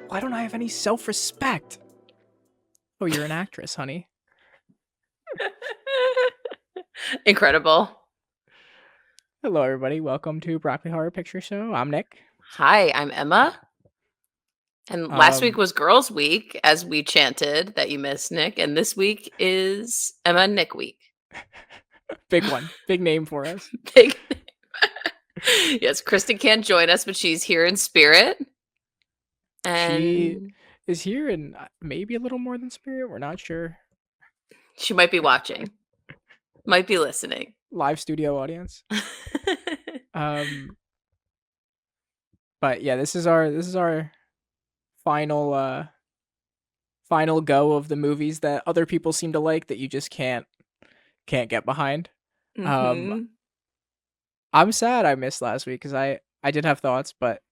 Why don't I have any self-respect? Oh, you're an actress, honey. Incredible. Hello, everybody. Welcome to Broccoli Horror Picture Show. I'm Nick. Hi, I'm Emma. And last week was Girls Week, as we chanted that you missed, Nick. And this week is Emma and Nick Week. Big one. Big name for us. Big name. Yes, Kristen can't join us, but she's here in spirit. And She is here and maybe a little more than spirit. We're not sure. she might be watching. Might be listening. Live studio audience. But yeah, this is our final go of the movies that other people seem to like that you just can't get behind. Mhm. I'm sad I missed last week because I did have thoughts, but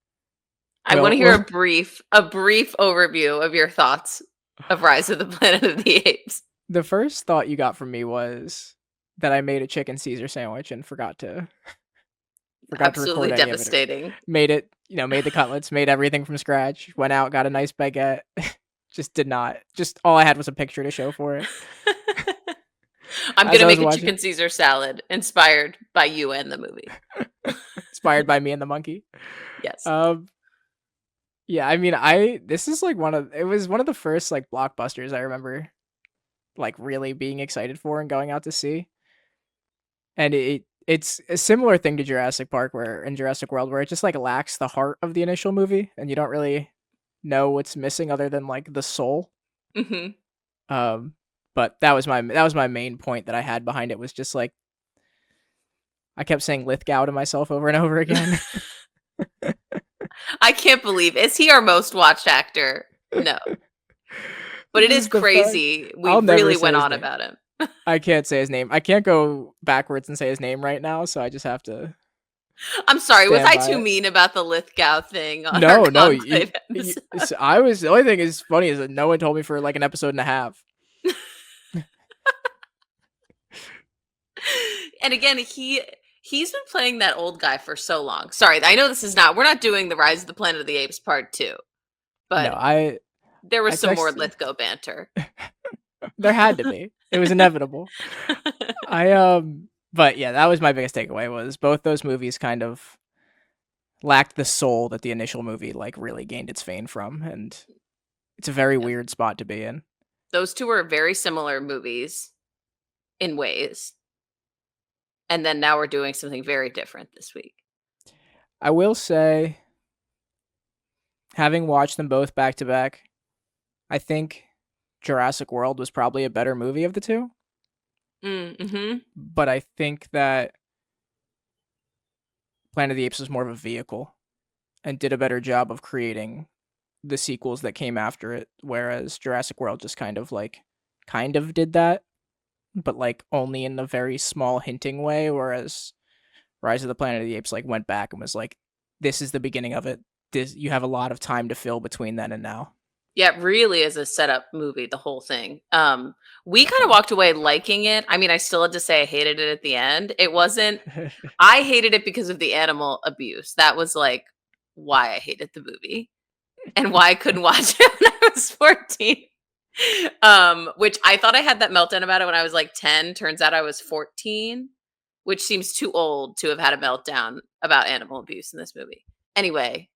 I want to hear a brief overview of your thoughts of Rise of the Planet of the Apes. The first thought you got from me was that I made a chicken Caesar sandwich and forgot to Absolutely record any devastating. of it. Made it, made the cutlets, made everything from scratch, went out, got a nice baguette. Just all I had was a picture to show for it. I'm going to make a chicken Caesar salad inspired by you and the movie. Inspired by me and the monkey. Yes. Yeah, I mean, this is like it was one of the first like blockbusters I remember like really being excited for and going out to see. And it's a similar thing to Jurassic Park in Jurassic World where it just like lacks the heart of the initial movie and you don't really know what's missing other than like the soul. Mm-hmm. But that was my main point that I had behind it was just like I kept saying Lithgow to myself over and over again. I can't believe, is he our most watched actor? No. But it is crazy. We really went on about him. I can't say his name. I can't go backwards and say his name right now, so I just have to. I'm sorry, was I too mean about the Lithgow thing? On No. I was. The only thing is funny is that no one told me for like an episode and a half. And again, he's been playing that old guy for so long. Sorry, I know we're not doing the Rise of the Planet of the Apes part 2. But no, there was some more Lithgow banter. There had to be. It was inevitable. But yeah, that was my biggest takeaway was both those movies kind of lacked the soul that the initial movie like really gained its fame from, and it's a very weird spot to be in. Those two were very similar movies in ways. And then now we're doing something very different this week. I will say, having watched them both back to back, I think Jurassic World was probably a better movie of the two. Mm-hmm. But I think that Planet of the Apes was more of a vehicle and did a better job of creating the sequels that came after it, whereas Jurassic World just kind of did that, but like only in a very small hinting way, whereas Rise of the Planet of the Apes like went back and was like, this is the beginning of it. You have a lot of time to fill between then and now. Yeah, it really is a setup movie, the whole thing. We kind of walked away liking it. I mean, I still had to say I hated it at the end. It wasn't, I hated it because of the animal abuse. That was like why I hated the movie and why I couldn't watch it when I was 14. Which I thought I had that meltdown about it when I was like 10. Turns out I was 14, which seems too old to have had a meltdown about animal abuse in this movie. Anyway.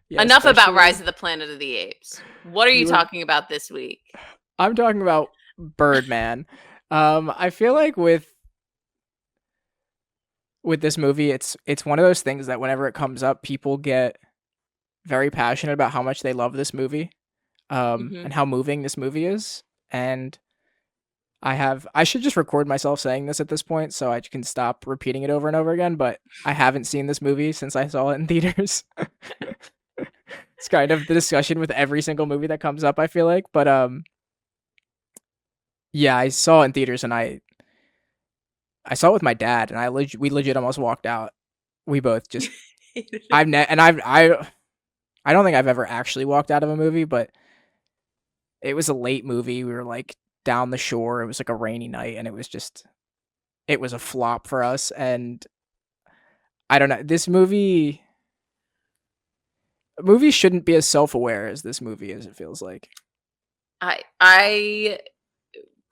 Yeah, enough about Rise of the Planet of the Apes. What are you talking about this week? I'm talking about Birdman. I feel like with this movie, it's one of those things that whenever it comes up, people get very passionate about how much they love this movie, and how moving this movie is. And I should just record myself saying this at this point so I can stop repeating it over and over again. But I haven't seen this movie since I saw it in theaters. It's kind of the discussion with every single movie that comes up, I feel like. But yeah, I saw it in theaters and I saw it with my dad and we legit almost walked out. We both just I don't think I've ever actually walked out of a movie, but it was a late movie. We were like down the shore. It was like a rainy night and it was a flop for us. And I don't know, this movie movies shouldn't be as self-aware as this movie is, it feels like. I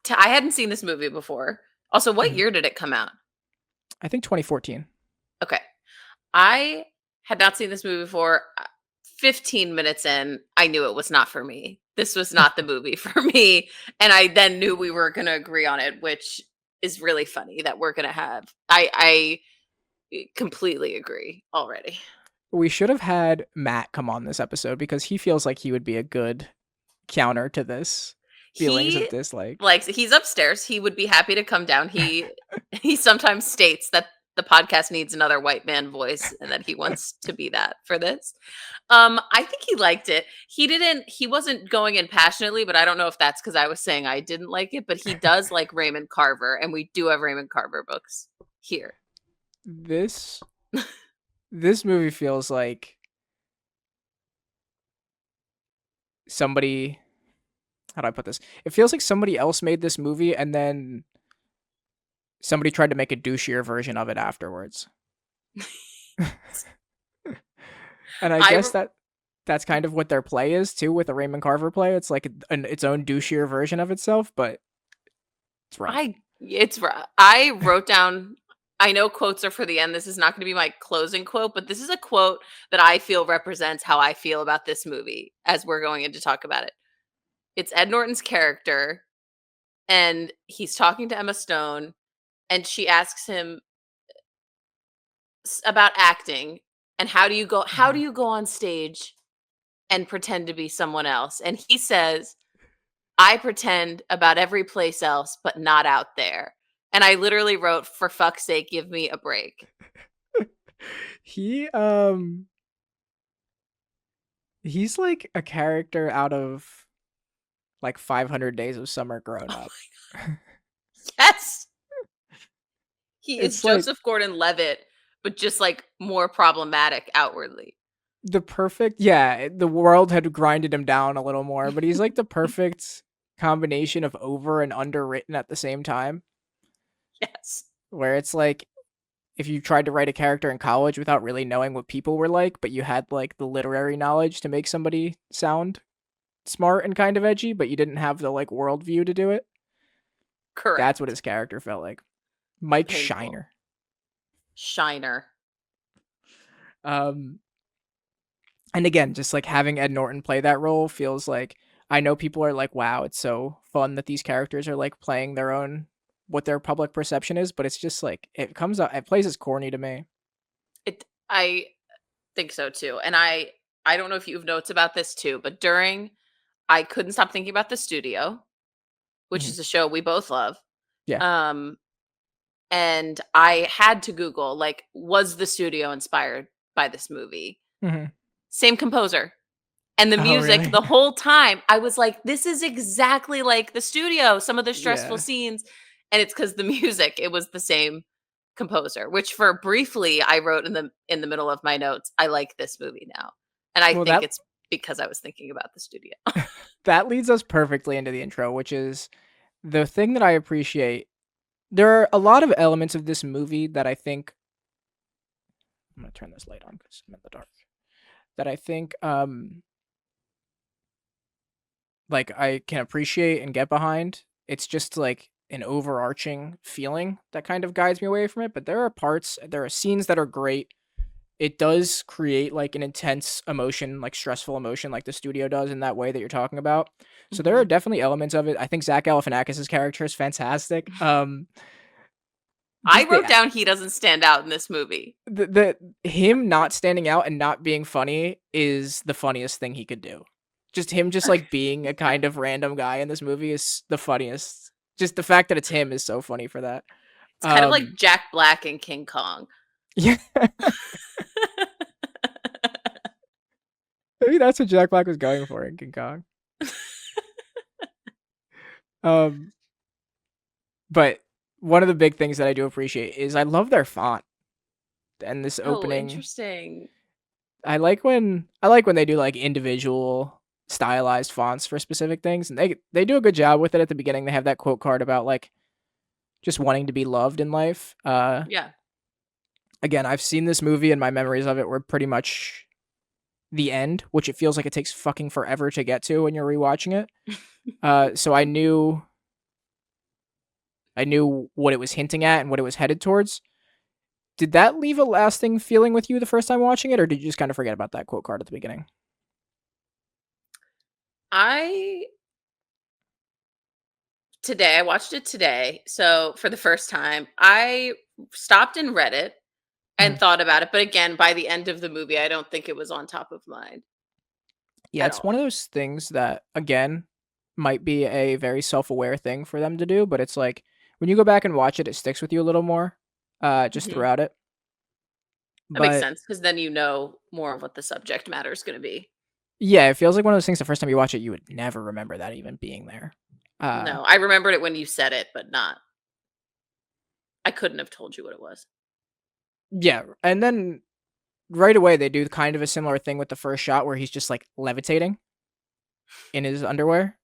hadn't seen this movie before. Also, what Mhm. year did it come out? I think 2014. Okay. I had not seen this movie before. 15 minutes in, I knew it was not for me. This was not the movie for me. And I then knew we were going to agree on it, which is really funny that we're going to have. I completely agree already. We should have had Matt come on this episode because he feels like he would be a good counter to this feelings of He dislike. likes he's upstairs. He would be happy to come down. He sometimes states that the podcast needs another white man voice and that he wants to be that for this. I think he liked it. He wasn't going in passionately, but I don't know if that's because I was saying I didn't like it, but he does like Raymond Carver, and we do have Raymond Carver books here. This this movie feels like somebody, how do I put this? It feels like somebody else made this movie and then somebody tried to make a douchier version of it afterwards. And I I guess that's kind of what their play is too with the Raymond Carver play. It's like its own douchier version of itself, but it's rough. I wrote down. I know quotes are for the end. This is not going to be my closing quote, but this is a quote that I feel represents how I feel about this movie as we're going in to talk about it. It's Ed Norton's character, and he's talking to Emma Stone, and she asks him about acting and how do Mhm. you go on stage and pretend to be someone else? And he says, I pretend about every place else, but not out there. And I literally wrote, for fuck's sake, give me a break. He he's like a character out of like 500 Days of Summer Grown Up. Yes. He is It's like Joseph Gordon-Levitt, but just like more problematic outwardly. the perfect, yeah, the world had grinded him down a little more, but he's like the perfect combination of over and underwritten at the same time, Yes. where it's like if you tried to write a character in college without really knowing what people were like, but you had like the literary knowledge to make somebody sound smart and kind of edgy, but you didn't have the like worldview to do it. That's what Correct. his character felt like. Mike Painful. Shiner. Shiner. Um, and again, just like having Ed Norton play that role feels like, I know people are like, wow, it's so fun that these characters are like playing their own, what their public perception is, but it's just like it plays as corny to me. I think so too. And I don't know if you have notes about this too, but during I couldn't stop thinking about The Studio, which Mhm. is a show we both love. Yeah. Um and I had to Google like was The Studio inspired by this movie? Hmm. Same composer. And the Oh, music really? the whole time I was like this is exactly like The Studio, some of the stressful Yeah. scenes, and it's cuz the music it was the same composer, which for briefly I wrote in the middle of my notes, I like this movie now. And I Well, think it's because I was thinking about The Studio. that leads us perfectly into the intro, which is the thing that I appreciate. There are a lot of elements of this movie that I think, I'm gonna turn this light on because I'm in the dark. That I think like I can appreciate and get behind. It's just like an overarching feeling that kind of guides me away from it. But there are scenes that are great. It does create like an intense emotion, like stressful emotion, like the studio does in that way that you're talking about. So there are Mhm. definitely elements of it. I think Zach Galifianakis' character is fantastic. I Just wrote down he doesn't stand out in this movie. the him not standing out and not being funny is the funniest thing he could do. Just him just like being a kind of random guy in this movie is the funniest. Just the fact that it's him is so funny for that. It's kind of like Um Jack Black in King Kong. yeah, maybe that's what Jack Black was going for in King Kong. Um but one of the big things that I do appreciate is I love their font and this Oh, opening. interesting. I like when they do like individual stylized fonts for specific things, and they do a good job with it at the beginning. They have that quote card about like just wanting to be loved in life. Yeah. Again, I've seen this movie and my memories of it were pretty much the end, which it feels like it takes fucking forever to get to when you're rewatching it. So I knew what it was hinting at and what it was headed towards. Did that leave a lasting feeling with you the first time watching it, or did you just kind of forget about that quote card at the beginning? I I watched it today. So for the first time, I stopped and read it and Mhm. thought about it. But again, by the end of the movie, I don't think it was on top of mind Yeah, at it's all. one of those things that, again, might be a very self-aware thing for them to do, but it's like when you go back and watch it, it sticks with you a little more, just Hmm. throughout it. That makes But sense because then you know more of what the subject matter is going to be. yeah, it feels like one of those things the first time you watch it, you would never remember that even being there. Uh, No, I remembered it when you said it, but not. I couldn't have told you what it was. yeah, and then right away they do kind of a similar thing with the first shot where he's just like levitating in his underwear,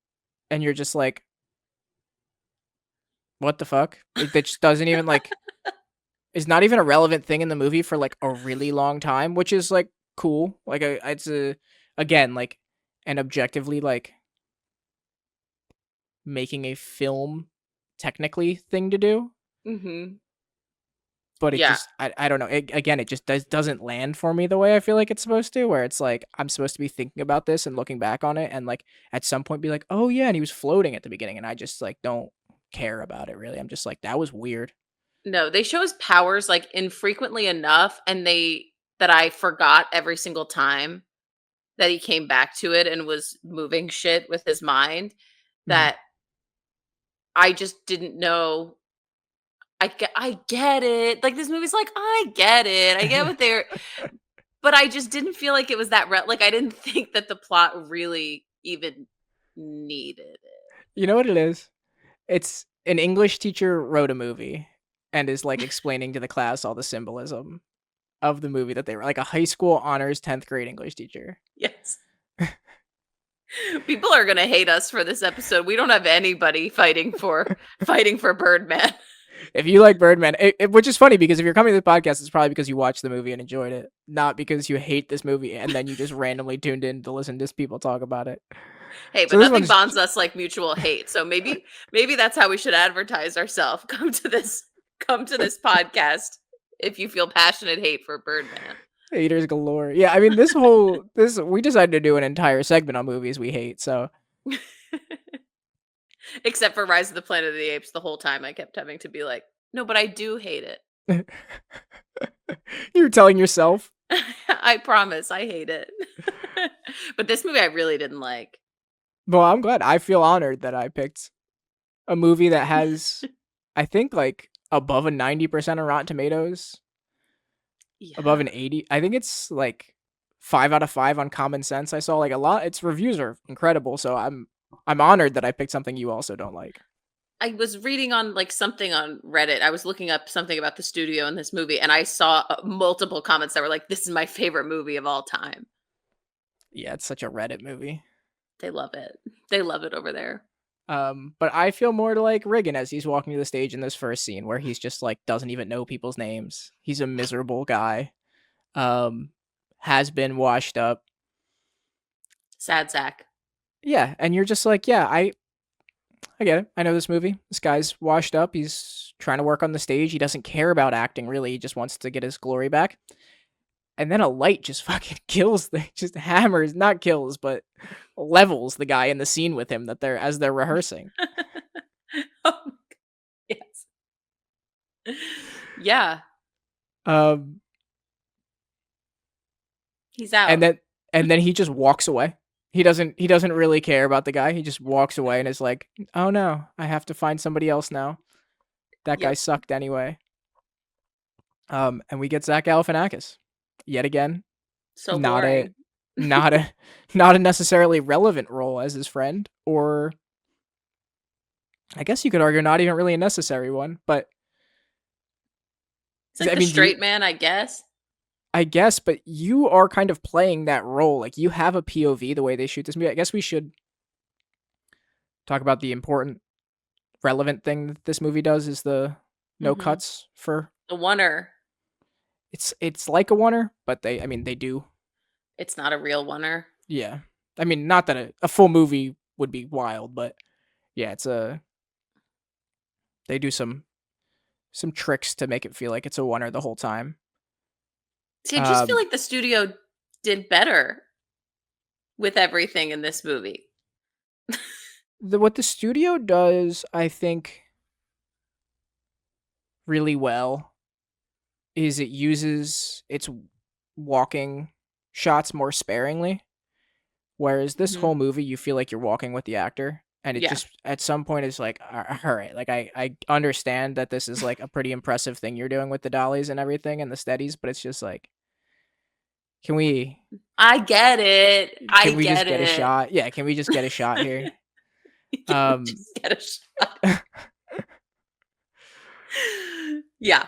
and you're just like, what the fuck? It just doesn't even like is not even a relevant thing in the movie for like a really long time, which is like cool. Like it's a again like an objectively like making a film technically thing to do, Hmm. but it Yeah. just I don't know. Again, it just doesn't land for me the way I feel like it's supposed to. Where it's like I'm supposed to be thinking about this and looking back on it, and like at some point be like, oh yeah, and he was floating at the beginning, and I just like don't care about it really. I'm just like that was weird. No, they show his powers like infrequently enough, and they that I forgot every single time that he came back to it and was moving shit with his mind, Mhm. that I just didn't know. I get it. Like this movie's like, I get it. I get what they're, but I just didn't feel like it was that like I didn't think that the plot really even needed it. You know what it is? It's an English teacher wrote a movie and is like explaining to the class all the symbolism of the movie that they were like a high school honors 10th grade English teacher. Yes. People are going to hate us for this episode. We don't have anybody fighting for Birdman. If you like Birdman, which is funny because if you're coming to the podcast, it's probably because you watched the movie and enjoyed it, not because you hate this movie and then you just randomly tuned in to listen to people talk about it. Hey, So but this nothing one's bonds us like mutual hate. So maybe that's how we should advertise ourselves. Come to this podcast if you feel passionate hate for Birdman. haters galore. Yeah, I mean this we decided to do an entire segment on movies we hate. So Except for Rise of the Planet of the Apes, the whole time I kept having to be like, "No, but I do hate it." you're telling yourself. I promise I hate it. But this movie I really didn't like. Well, I'm glad. I feel honored that I picked a movie that has, I think, like above a 90% on Rotten Tomatoes, above Yeah. an 80. I think it's like 5 out of 5 on Common Sense. I saw like a lot. Its reviews are incredible, so I'm honored that I picked something you also don't like. I was reading on like something on Reddit. I was looking up something about the studio in this movie, and I saw multiple comments that were like, "This is my favorite movie of all time." Yeah, it's such a Reddit movie. They love it. They love it over there. But I feel more to like Riggin as he's walking to the stage in this first scene where he's just like doesn't even know people's names. He's a miserable guy. Um, has been washed up. Sad sack. Yeah, and you're just like, yeah, I get it. I know this movie. This guy's washed up. He's trying to work on the stage. He doesn't care about acting really. He just wants to get his glory back. And then a light just fucking kills just hammers, not kills, but levels the guy in the scene with him that they're rehearsing. Oh, yes. Yeah, Um he's and out. then and then he just walks away. He doesn't really care about the guy. He just walks away and is like, "Oh no, I have to find somebody else now. That guy Yep. sucked anyway." And we get Zach Galifianakis yet again. So Not a boring. not a not a necessarily relevant role as his friend, or I guess you could argue not even really a necessary one. But It's like I the mean, do you? straight man, I guess. I guess, but you are kind of playing that role. Like you have a POV the way they shoot this movie. I guess we should talk about the important, relevant thing that this movie does is the no Mhm. cuts for. The oneer. It's like a oneer, but they I mean they do. It's not a real oneer. Yeah. I mean, not that a full movie would be wild, but yeah, they do some tricks to make it feel like it's a oneer the whole time. See, I just feel Um, like the studio did better with everything in this movie. what the studio does, I think, really well is it uses its walking shots more sparingly. Whereas this Mhm. whole movie, you feel like you're walking with the actor, and it Yeah. just at some point is like, all right, like I understand that this is like a pretty impressive thing you're doing with the dollies and everything and the steadies, but it's just like, can we I get it. I can we just get get a it. shot? Yeah, can we just get a shot here? Can we Um, just get a shot? Yeah.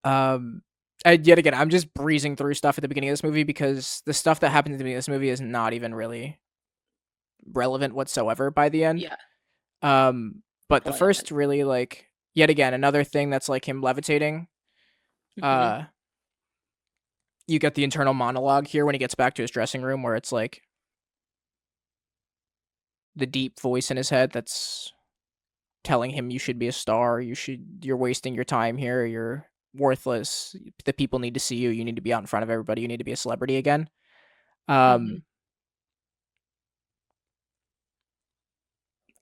um, and yet again, I'm just breezing through stuff at the beginning of this movie because the stuff that happens at the beginning of this movie is not even really relevant whatsoever by the end. Yeah. But the Bland. first really like yet again another thing that's like him levitating. Mhm. Uh, you get the internal monologue here when he gets back to his dressing room, where it's like the deep voice in his head that's telling him you should be a star, you're wasting your time here, you're worthless. The people need to see you. You need to be out in front of everybody. You need to be a celebrity again. Mhm. Um,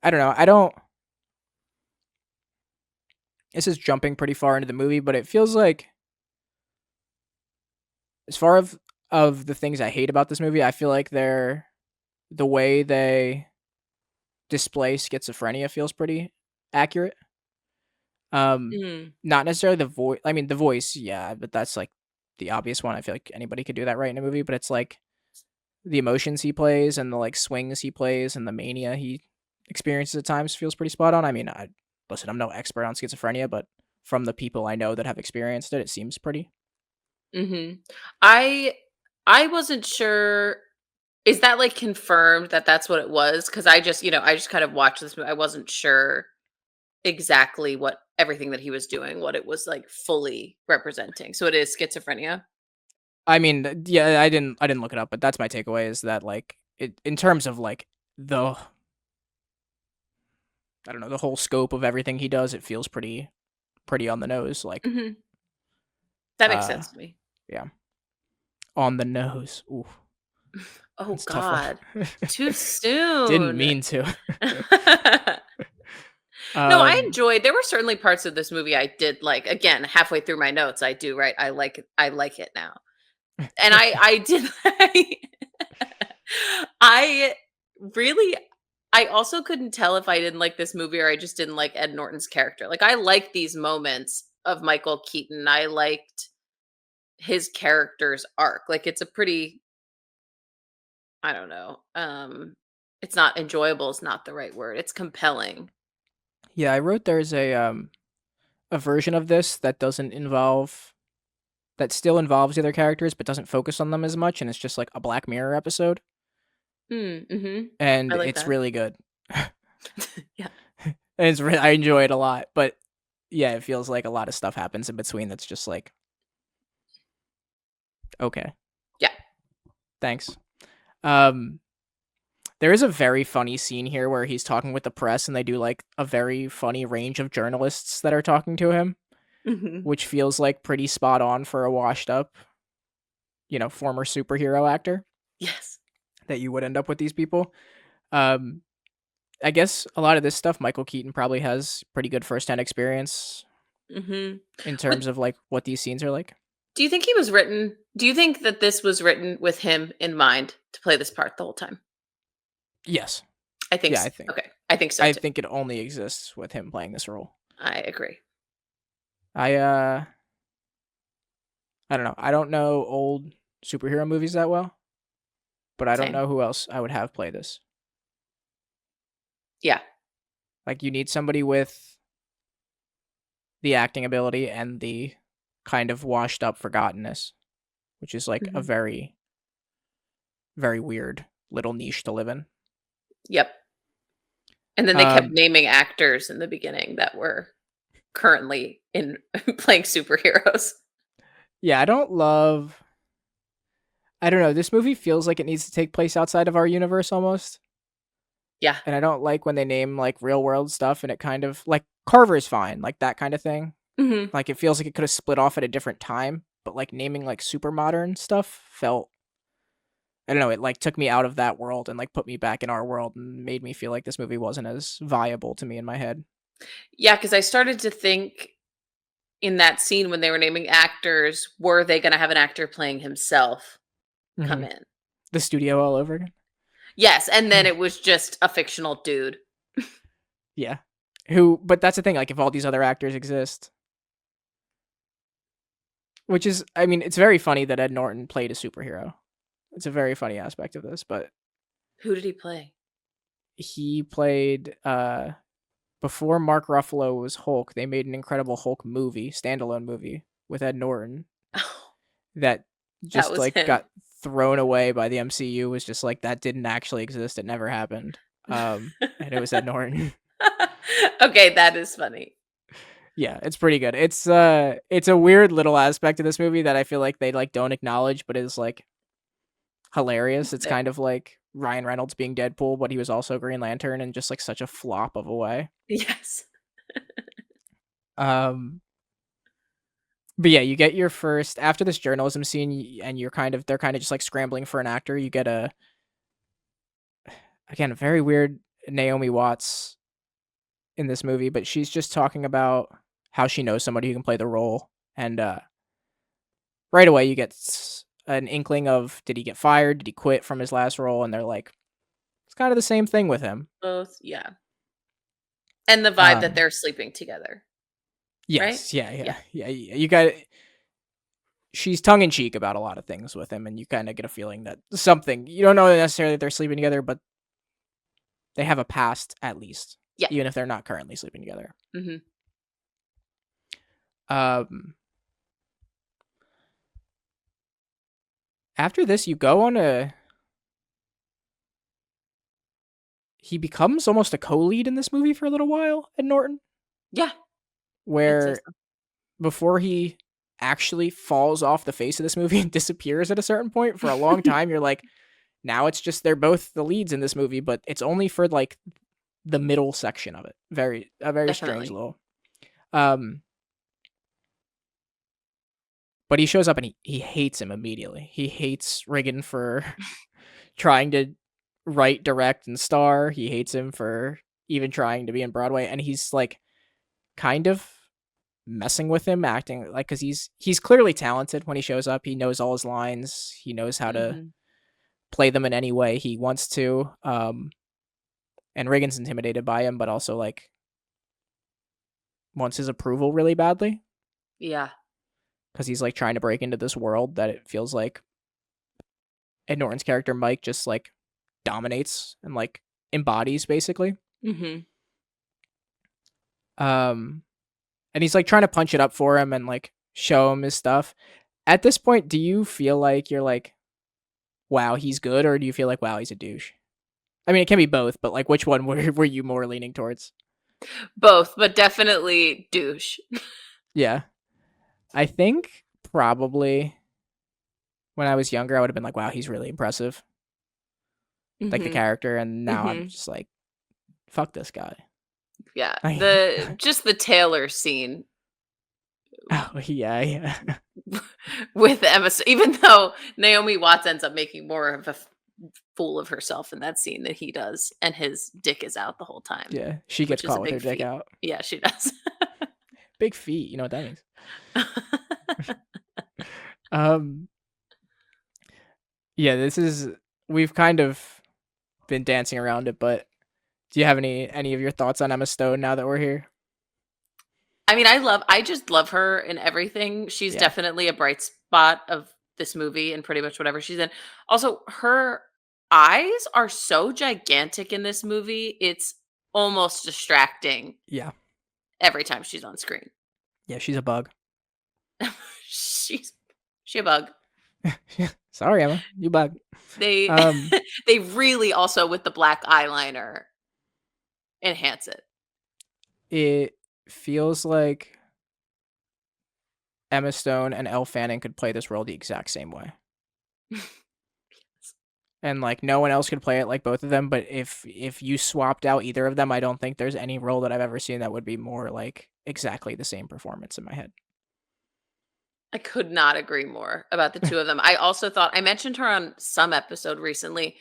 I don't know. I don't. This is jumping pretty far into the movie, but it feels like as far of the things I hate about this movie, I feel like they're the way they display schizophrenia feels pretty accurate. Um, Mm. not necessarily the voice. I mean, the voice, yeah, but that's like the obvious one. I feel like anybody could do that right in a movie, but it's like the emotions he plays and the like swings he plays and the mania he experiences at times feels pretty spot on. I mean, listen, I'm no expert on schizophrenia, but from the people I know that have experienced it, it seems pretty. Mhm. I I wasn't sure. Is that, like, confirmed that that's what it was? Because I just, I just kind of watched this movie. I wasn't sure exactly what everything that he was doing, what it was, like, fully representing. So it is schizophrenia? I mean, yeah, I didn't look it up, but that's my takeaway is that like it in terms of like the I don't know the whole scope of everything he does, it feels pretty on the nose. Like, Mhm. That makes uh, sense to me. yeah, on the nose. Ooh, Oh that's a tough one. god. Too Didn't soon. mean to. No, I um, enjoyed there were certainly parts of this movie I did like. Again, halfway through my notes, I do write, I like it now. And I did I really I also couldn't tell if I didn't like this movie or I just didn't like Ed Norton's character. Like, I liked these moments of Michael Keaton. I liked his character's arc. Like, it's a pretty, I don't know, it's not enjoyable is not the right word. It's compelling. yeah, I wrote there's a version of this that still involves the other characters but doesn't focus on them as much, and it's just like a Black Mirror episode, Mm, mhm. and I like it's that. really good. Yeah. I enjoy it a lot, but yeah, it feels like a lot of stuff happens in between that's just like, okay, Yeah. thanks. Um, there is a very funny scene here where he's talking with the press and they do like a very funny range of journalists that are talking to him, Mhm. which feels like pretty spot on for a washed up, former superhero actor Yes. that you would end up with these people. Um, I guess a lot of this stuff Michael Keaton probably has pretty good firsthand experience Mhm. in Would terms of like what these scenes are like. do you think that this was written with him in mind to play this part the whole time? Yes. I think Yeah, s okay. I think so I too. think it only exists with him playing this role. I agree. I I don't know. I don't know old superhero movies that well, but I don't Same. know who else I would have play this. Yeah. Like you need somebody with the acting ability and the kind of washed up forgottenness, which is like a Mhm. very very weird little niche to live in. Yep. And then they kept Um naming actors in the beginning that were currently in playing superheroes. yeah, I don't love I don't know. This movie feels like it needs to take place outside of our universe almost. Yeah. And I don't like when they name like real world stuff and it kind of like Carver's fine, like that kind of thing. Mhm. Like it feels like it could have split off at a different time, but like naming like super modern stuff felt, I don't know, it like took me out of that world and like put me back in our world and made me feel like this movie wasn't as viable to me in my head. Yeah, because I started to think in that scene when they were naming actors, were they gonna have an actor playing himself come Hmm. in? The studio all over again. Yes, and then it was just a fictional dude. Yeah. Who, but that's the thing, like if all these other actors exist, which is, I mean, it's very funny that Ed Norton played a superhero. It's a very funny aspect of this, but Who did he play? he played before Mark Ruffalo was Hulk, they made an Incredible Hulk movie, standalone movie with Ed Norton Oh, that that just was like him. got thrown away by the MCU, was just like that didn't actually exist, it never happened. And it was Ed Norton. Okay, that is funny. Yeah, it's pretty good. It's a weird little aspect of this movie that I feel like they like don't acknowledge but is like hilarious. It's There. kind of like Ryan Reynolds being Deadpool, but he was also Green Lantern and just like such a flop of a way. Yes. Um but yeah, you get your first after this journalism scene and you're kind of they're kind of just like scrambling for an actor. You get a again a very weird Naomi Watts in this movie, but she's just talking about how she knows somebody who can play the role and right away you get an inkling of did he get fired? Did he quit from his last role? And they're like it's kind of the same thing with him. Both, yeah. And the vibe that Um they're sleeping together, right? yes, yeah, Yeah. yeah. Yeah, you got she's tongue in cheek about a lot of things with him, and you kind of get a feeling that something you don't know necessarily that they're sleeping together, but they have a past at least, Yeah. even if they're not currently sleeping together. Mhm. Um, After this, you go on a. He becomes almost a co-lead in this movie for a little while at Norton, Yeah, I'd say where so. before he actually falls off the face of this movie and disappears at a certain point for a long time, you're like, now it's just they're both the leads in this movie, but it's only for like the middle section of it. A very strange Definitely. little. Um, but he shows up and he hates him immediately. He hates Reagan for trying to write, direct, and star. He hates him for even trying to be in Broadway, and he's like kind of messing with him, acting like because he's clearly talented when he shows up. He knows all his lines. He knows how to Mhm. play them in any way he wants to. And Reagan's intimidated by him, but also like wants his approval really badly Yeah. because he's like trying to break into this world that it feels like Ed Norton's character Mike just like dominates and like embodies basically. Mhm. Um, and he's like trying to punch it up for him and like show him his stuff. At this point, do you feel like you're like, wow, he's good, or do you feel like, wow, he's a douche? I mean, it can be both, but like, which one were you more leaning towards? Both, but definitely douche. Yeah, I think probably when I was younger, I would have been like, wow, he's really impressive, like the Mhm. character, and now I'm Mhm. just like, fuck this guy. Yeah. Like, The Taylor scene oh yeah, yeah, with Emma, even though Naomi Watts ends up making more of a fool of herself in that scene than he does, and his dick is out the whole time, yeah. She gets which is a caught with her big dick feat. out. Yeah, she does. Big feet, you know what that means. Um, yeah, this is we've kind of been dancing around it, but do you have any of your thoughts on Emma Stone now that we're here? I mean, I just love her in everything. She's Yeah, definitely a bright spot of this movie and pretty much whatever she's in. Also, her eyes are so gigantic in this movie. It's almost distracting yeah, every time she's on screen. yeah. She's a bug. she's she a bug. Sorry, Emma, you bug. They Um, they really also with the black eyeliner enhance it. it feels like Emma Stone and Elle Fanning could play this role the exact same way. and like no one else could play it like both of them. But if you swapped out either of them, I don't think there's any role that I've ever seen that would be more like exactly the same performance in my head. I could not agree more about the two of them. I also thought I mentioned her on some episode recently.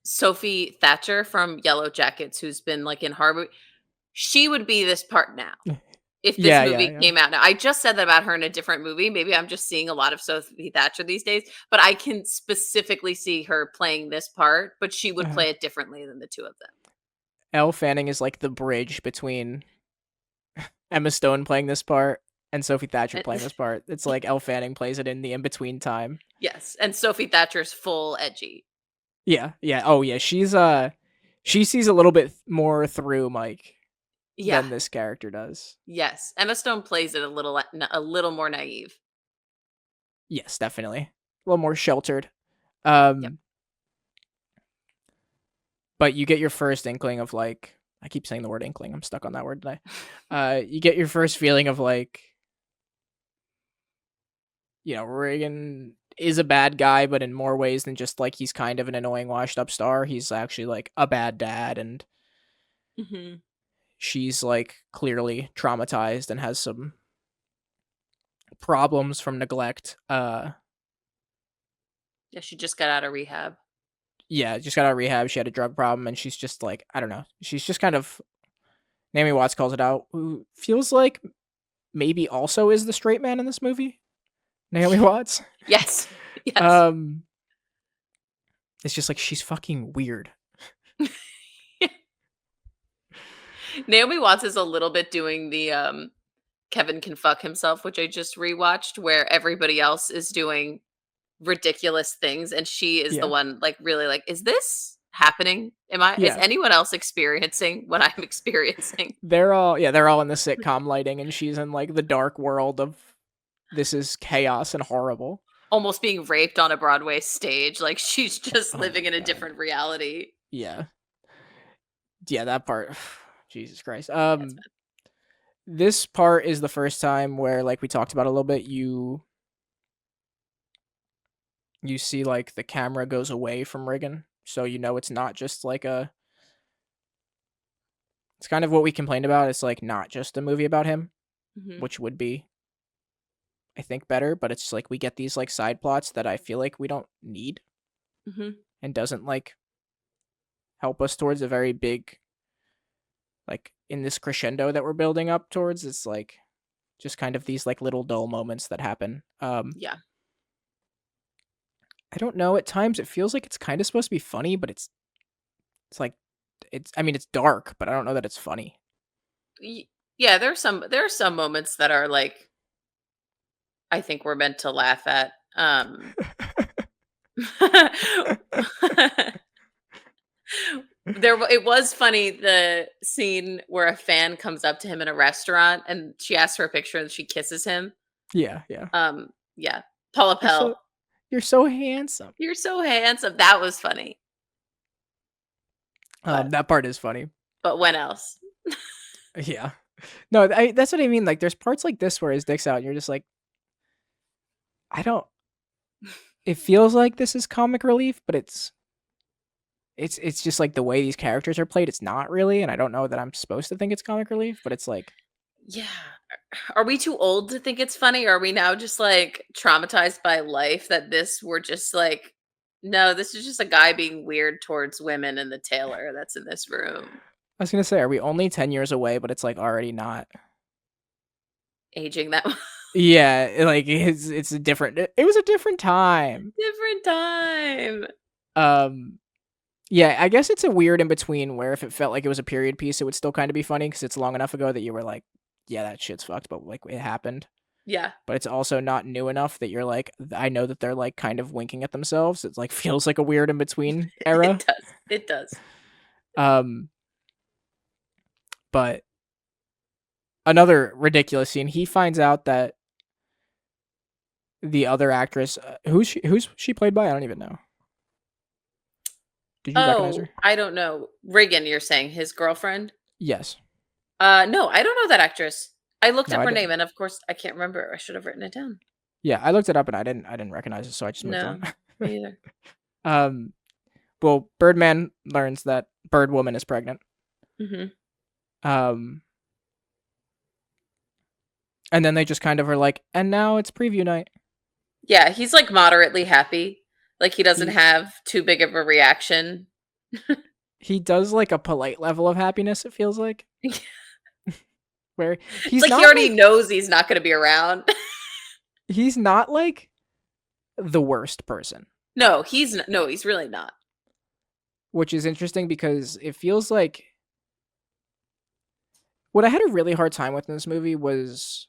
Sophie Thatcher from Yellow Jackets, who's been like in Harvard, she would be this part now if this Yeah, yeah, movie yeah. came out now. I just said that about her in a different movie. Maybe I'm just seeing a lot of Sophie Thatcher these days, but I can specifically see her playing this part, but she would Uh-huh. play it differently than the two of them. Elle Fanning is like the bridge between Emma Stone playing this part and Sophie Thatcher And, playing this part. It's like Elle Fanning plays it in the in between time. yes, and Sophie Thatcher's full edgy. Yeah, yeah. Oh yeah, she sees a little bit more through Mike Yeah. than this character does. Yes. Emma Stone plays it a little more naive. Yes, definitely. A little more sheltered. Yep. Um but you get your first inkling of like I keep saying the word inkling. I'm stuck on that word today. You get your first feeling of like Reagan is a bad guy, but in more ways than just like he's kind of an annoying washed up star. He's actually like a bad dad, and Mhm. she's like clearly traumatized and has some problems from neglect. Yeah, she just got out of rehab. Yeah, just got out of rehab. She had a drug problem, and she's just like I don't know. She's just kind of Naomi Watts calls it out. Who feels like maybe also is the straight man in this movie. Naomi Watts. Yes. Yes. Um, it's just like she's fucking weird. Naomi Watts is a little bit doing the Kevin Can Fuck Himself, which I just rewatched, where everybody else is doing ridiculous things and she is the Yeah, one like really like, is this happening? Is yeah. anyone else experiencing what I'm experiencing? They're all in the sitcom lighting, and she's in like the dark world of this is chaos and horrible. Almost being raped on a Broadway stage. Like she's just Oh living my in a god. different reality. Yeah. Yeah, that part. Jesus Christ. Yeah, it's This part is the first time where like we talked about a little bit, you see like the camera goes away from Riggin. So it's not just like it's kind of what we complained about. It's like not just a movie about him, Mhm. which would be I think better, but it's like we get these like side plots that I feel like we don't need Mhm. and doesn't like help us towards a very big like in this crescendo that we're building up towards. It's like just kind of these like little dull moments that happen. Yeah. I don't know, at times it feels like it's kind of supposed to be funny, but it's like I mean it's dark, but I don't know that it's funny. Yeah, there are some moments that are like I think we're meant to laugh at. It was funny, the scene where a fan comes up to him in a restaurant and she asks for a picture and she kisses him. Yeah, yeah. Yeah. Paula You're so Pell, you're so handsome. you're so handsome. That was funny. But That part is funny. when else? Yeah. No, that's what I mean. Like, there's parts like this where his dick's out, and you're just like, I don't. It feels like this is comic relief, but it's just like the way these characters are played. It's not really, and I don't know that I'm supposed to think it's comic relief, but it's like, Yeah. Are we too old to think it's funny? Or are we now just like traumatized by life that we're just like, no, this is just a guy being weird towards women and the tailor that's in this room. I was gonna say, are we only 10 years away? But it's like already not. Aging that Yeah, it's a different. It was a different time. different time. Um, yeah, I guess it's a weird in between where if it felt like it was a period piece, it would still kind of be funny because it's long enough ago that you were like, yeah, that shit's fucked, but like it happened. Yeah. But it's also not new enough that you're like, I know that they're like kind of winking at themselves. It's like feels like a weird in between It era. does. It does. Um, but another ridiculous scene. He finds out that the other actress, who's she played by? I don't even know. Did you recognize Oh, her? I don't know. Reagan, you're saying his girlfriend? Yes. No, I don't know that actress. I looked No, up I her didn't. name and of course I can't remember. I should have written it down. Yeah, I looked it up and I didn't recognize it, so I just moved on. No, me either. Um, well, Birdman learns that Bird Woman is pregnant. Mm-hmm. Um, and then they just kind of are like, and now it's preview night. Yeah, he's like moderately happy. Like he doesn't He have too big of a reaction. he does like a polite level of happiness. It feels like It's where like he already knows he's not going to be around. he's not like the worst person, No, he's really not. which is interesting because it feels like what I had a really hard time with in this movie was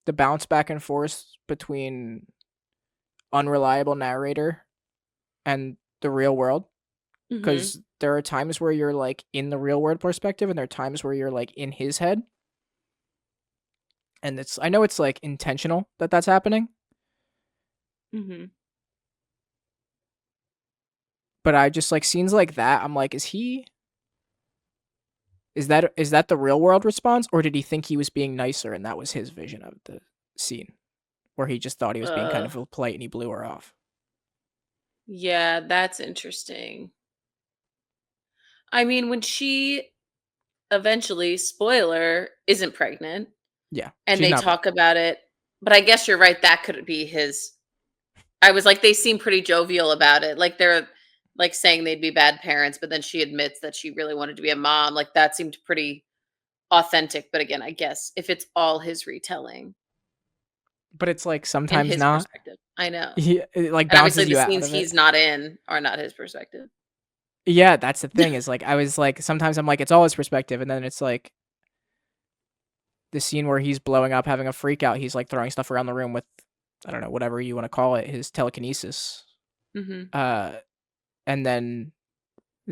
the bounce back and forth between unreliable narrator and the real world. Mm-hmm. Because there are times where you're like in the real world perspective, and there are times where you're like in his head. And I know it's like intentional that that's happening, Mm-hmm. but I just like scenes like that. I'm like, is that the real world response, or did he think he was being nicer and that was his vision of the scene, where he just thought he was being kind Uh, of polite and he blew her off? yeah, that's interesting. I mean, when she eventually, spoiler, isn't pregnant Yeah, and she's they not pregnant. talk about it, but I guess you're right, that could be his. I was like, they seem pretty jovial about it. Like they're like saying they'd be bad parents, but then she admits that she really wanted to be a mom. Like that seemed pretty authentic. But again, I guess if it's all his retelling But it's like in sometimes his not. perspective, I know. It like And obviously bounces the you out scenes of it. he's not in are not his perspective. Yeah, that's the thing. Is like I was like sometimes I'm like it's all his perspective, and then it's like the scene where he's blowing up, having a freak out. He's like throwing stuff around the room with I don't know whatever you want to call it, his telekinesis. Hmm. Uh, and then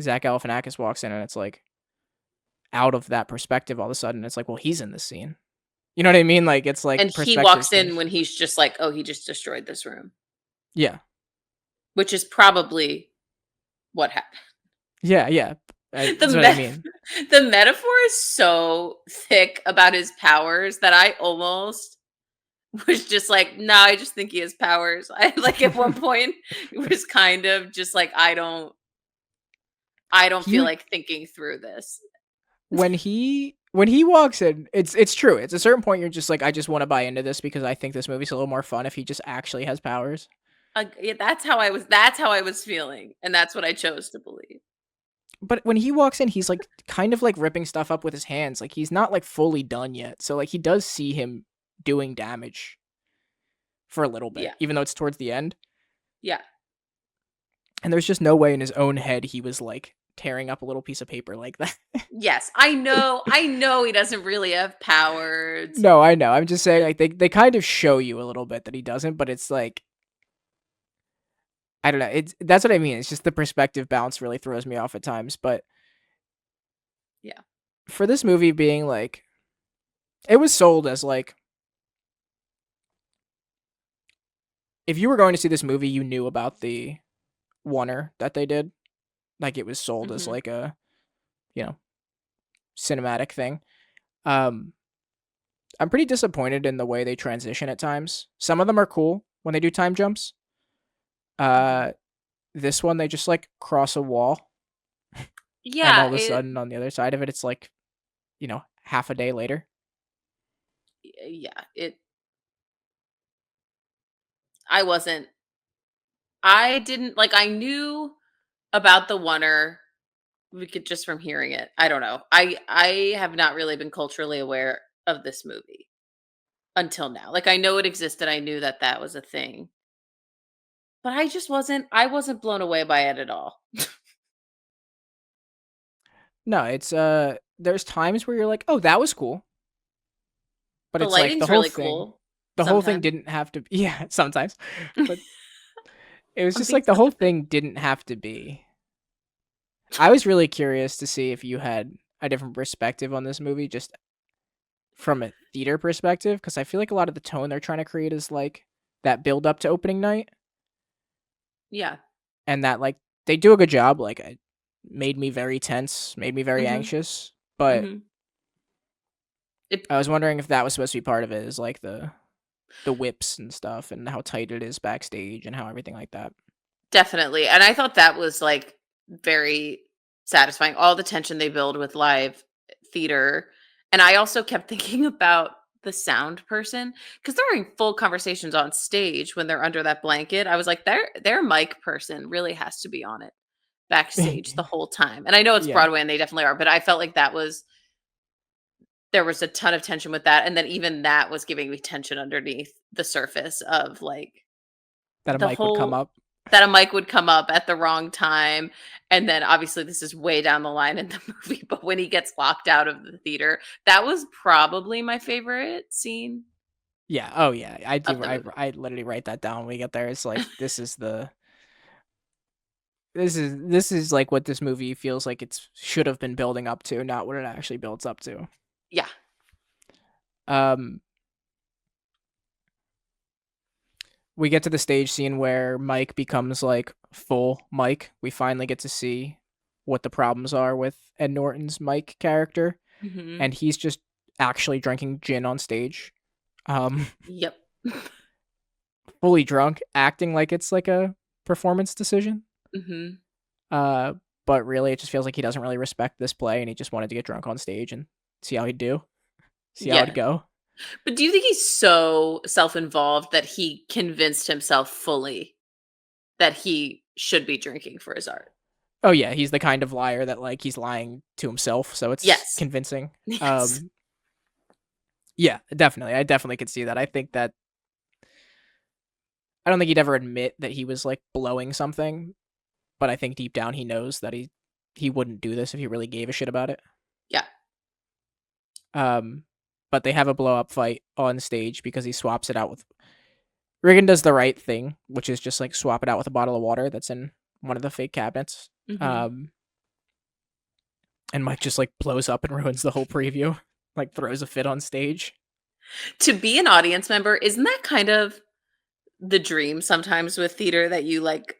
Zach Galifianakis walks in, and it's like out of that perspective. All of a sudden, it's like, well, he's in the scene. You know what I mean? Like it's And like he perspectives walks in change. when he's just like, oh, he just destroyed this room, Yeah, which is probably what happened. yeah, yeah. The That's what I mean. the metaphor is so thick about his powers that I almost was just like, no, I just think he has powers. I like at one point it was kind of just like I don't feel he like thinking through this. when he walks in, it's true. It's a certain point you're just like, I just want to buy into this because I think this movie's a little more fun if he just actually has powers. Yeah, that's how I was feeling, and that's what I chose to believe. But when he walks in, he's like kind of like ripping stuff up with his hands. Like he's not like fully done yet. So like he does see him doing damage for a little bit, Yeah. even though it's towards the end. Yeah. And there's just no way in his own head he was like tearing up a little piece of paper like that. Yes, I know he doesn't really have powers. No, I know. I'm just saying like they kind of show you a little bit that he doesn't, but it's like I don't know. It's that's what I mean. It's just the perspective bounce really throws me off at times. But Yeah. for this movie being like it was sold as like if you were going to see this movie, you knew about the oneer that they did. Like it was sold as Mhm. like a, you know, cinematic thing. Um I'm pretty disappointed in the way they transition at times. Some of them are cool when they do time jumps. Mhm. Uh this one they just like cross a wall and all Yeah, of a sudden on the other side of it it's like, you know, half a day later. yeah, I wasn't I didn't like I knew about the oneer we could just from hearing it. I don't know. I have not really been culturally aware of this movie until now. Like I know it existed. I knew that that was a thing. But I wasn't blown away by it at all. No, it's there's times where you're like, "Oh, that was cool." But The it's like lighting's really cool the whole thing sometimes. didn't have to yeah, sometimes. But it was I'm just being like the whole sympathetic. thing didn't have to be. I was really curious to see if you had a different perspective on this movie just from a theater perspective because I feel like a lot of the tone they're trying to create is like that build up to opening night Yeah. and that like they do a good job like it made me very tense, made me very Mhm. anxious, but Mhm. It I was wondering if that was supposed to be part of it is like the whips and stuff and how tight it is backstage and how everything like that. Definitely. And I thought that was like very satisfying. All the tension they build with live theater. And I also kept thinking about the sound person because they're having full conversations on stage when they're under that blanket. I was like, their mic person really has to be on it backstage the whole time. And I know it's Yeah, Broadway and they definitely are, but I felt like there was a ton of tension with that. And then even that was giving me tension underneath the surface of like that a the mic would come whole up. that a mic would come up at the wrong time, and then obviously this is way down the line in the movie, but when he gets locked out of the theater, that was probably my favorite scene Yeah. Oh yeah. I of do. the movie. I literally write that down when we get there. It's like this is like what this movie feels like it's should have been building up to, not what it actually builds up to. Yeah. Um, we get to the stage scene where Mike becomes like full Mike. We finally get to see what the problems are with Ed Norton's Mike character, Mhm. and he's just actually drinking gin on stage. Um, Yep. fully drunk, acting like it's like a performance decision. Mhm. Uh, but really, it just feels like he doesn't really respect this play, and he just wanted to get drunk on stage and see how he'd do, see how it'd Yeah. go. But do you think he's so self-involved that he convinced himself fully that he should be drinking for his art? Oh yeah, he's the kind of liar that like he's lying to himself, so it's Yes. convincing. Yes. Yeah, definitely. I definitely could see that. I think that I don't think he'd ever admit that he was like blowing something, but I think deep down he knows that he wouldn't do this if he really gave a shit about it. Yeah. Um, but they have a blow up fight on stage because he swaps it out with Regan does the right thing, which is just like swap it out with a bottle of water that's in one of the fake cabinets. Mhm. Um, and Mike just like blows up and ruins the whole preview, like throws a fit on stage. To be an audience member, isn't that kind of the dream sometimes with theater that you like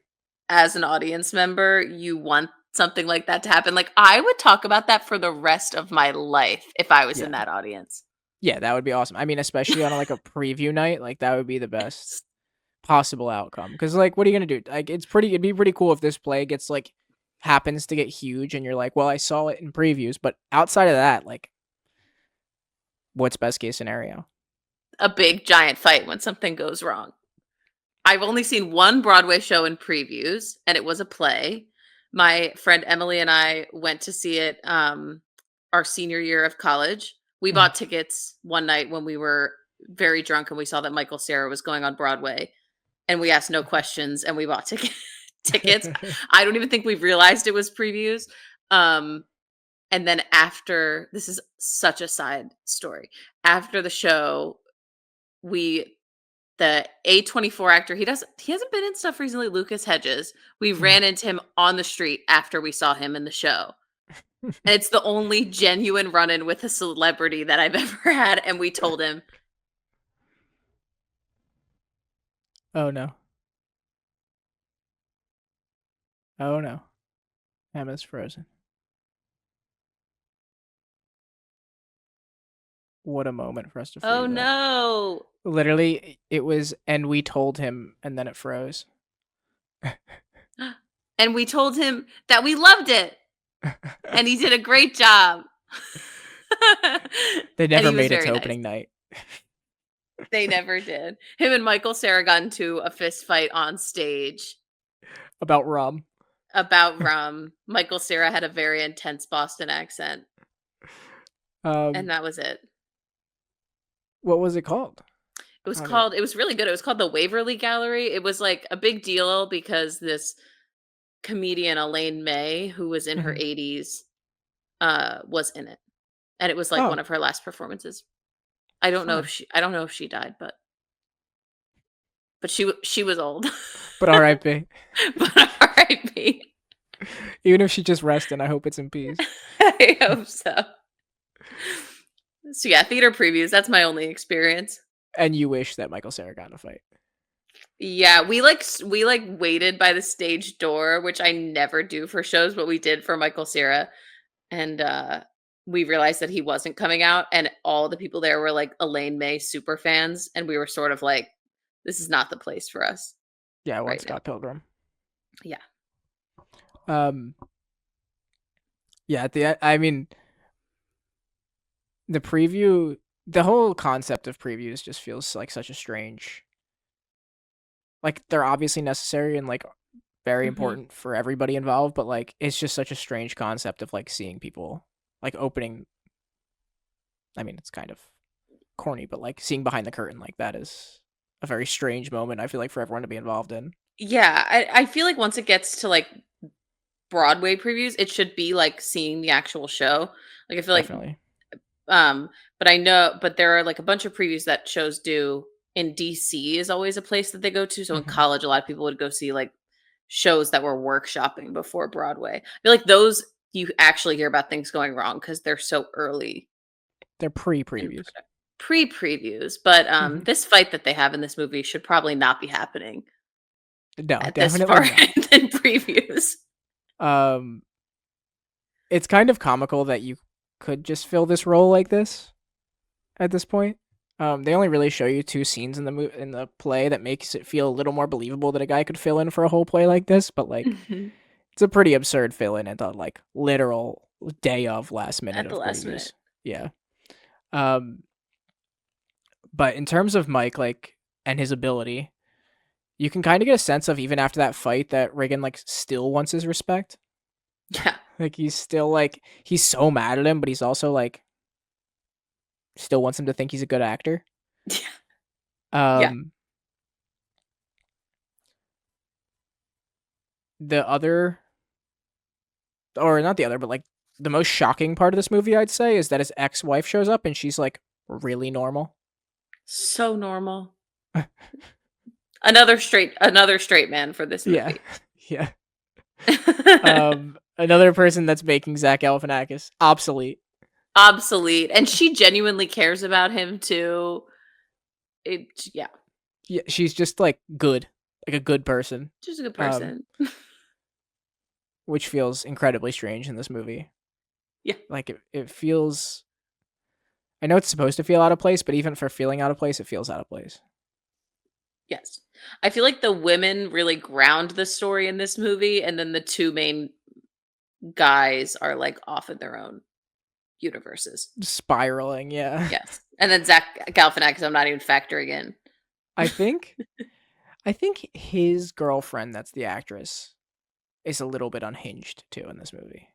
as an audience member, you want something like that to happen? Like I would talk about that for the rest of my life if I was in Yeah. that audience. Yeah, that would be awesome. I mean, especially on like a preview night, like that would be the best possible outcome. Because like, what are you gonna do? Like, it'd be pretty cool if this play gets like happens to get huge, and you're like, well, I saw it in previews, but outside of that, like, what's best case scenario? A big giant fight when something goes wrong. I've only seen one Broadway show in previews, and it was a play. My friend Emily and I went to see it our senior year of college. We Mhm. bought tickets one night when we were very drunk and we saw that Michael Cera was going on Broadway, and we asked no questions and we bought tickets. I don't even think we realized it was previews. Um and then after, this is such a side story. After the show, we the A24 actor, he hasn't been in stuff recently, Lucas Hedges. We Mhm. ran into him on the street after we saw him in the show. And it's the only genuine run-in with a celebrity that I've ever had, and we told him, Oh no. Oh no. Emma's frozen. What a moment for us to "Oh freeze that. no." Literally, it was, and we told him, and then it froze. And we told him that we loved it, and he did a great job. They And never he was made it very to nice. opening night. They never did. Him and Michael Cera got into a fist fight on stage About rum. about rum. Michael Cera had a very intense Boston accent, and Um, that was it. what was it called? I don't. It was really good. It was called the Waverly Gallery. It was like a big deal because this comedian Elaine May, who was in her Mhm. 80s, was in it. And it was like one Oh, of her last performances. fun. I don't know if she died, but she was old. But R.I.P. But R.I.P. Even if she just rested, I hope it's in peace. I hope so. So yeah, theater previews, that's my only experience. And you wish that Michael Cera got in a fight. Yeah, we like waited by the stage door, which I never do for shows, but we did for Michael Cera, and we realized that he wasn't coming out, and all the people there were like Elaine May super fans, and we were sort of like, this is not the place for us Yeah, I want right now. Scott Pilgrim. Yeah. Um, yeah, I mean, the preview, the whole concept of previews just feels like such a strange. Like they're obviously necessary and like very Hmm. important for everybody involved, but like it's just such a strange concept of like seeing people like opening. I mean, it's kind of corny, but like seeing behind the curtain like that is a very strange moment. I feel like for everyone to be involved in. Yeah, I feel like once it gets to like Broadway previews, it should be like seeing the actual show. Like I feel like Definitely. um but I know but there are like a bunch of previews that shows do in DC is always a place that they go to. So in Hmm. college a lot of people would go see like shows that were workshopping before Broadway. I feel like those you actually hear about things going wrong because they're so early They're in pre-previews. pre-previews. But Hmm. this fight that they have in this movie should probably not be happening No, at this definitely far not. in previews. Um, it's kind of comical that you could just fill this role like this at this point. They only really show you two scenes in in the play that makes it feel a little more believable that a guy could fill in for a whole play like this. But like, Mhm. it's a pretty absurd fill in at the like literal day of last minute At the of last minute. previews. Yeah. Um, but in terms of Mike, like, and his ability, you can kind of get a sense of even after that fight that Reagan like still wants his respect. Yeah. Like he's still like he's so mad at him, but he's also like still wants him to think he's a good actor. Yeah. Um, the other, or not the other, but like the most shocking part of this movie, I'd say, is that his ex-wife shows up and she's like really normal. So normal. Another straight man for this Yeah, movie. yeah. Another person that's making Zach Galifianakis obsolete. Obsolete. And she genuinely cares about him too. It yeah. Yeah, she's just like good, like a good person. She's a good Um, person. which feels incredibly strange in this movie. Yeah. Like it feels. I know it's supposed to feel out of place, but even for feeling out of place, it feels out of place. Yes. I feel like the women really ground the story in this movie, and then the two main guys are like off in their own universes. Spiraling, yeah. Yes. And then Zach Galifianakis, I'm not even factoring in. I think I think his girlfriend, that's the actress, is a little bit unhinged too in this movie.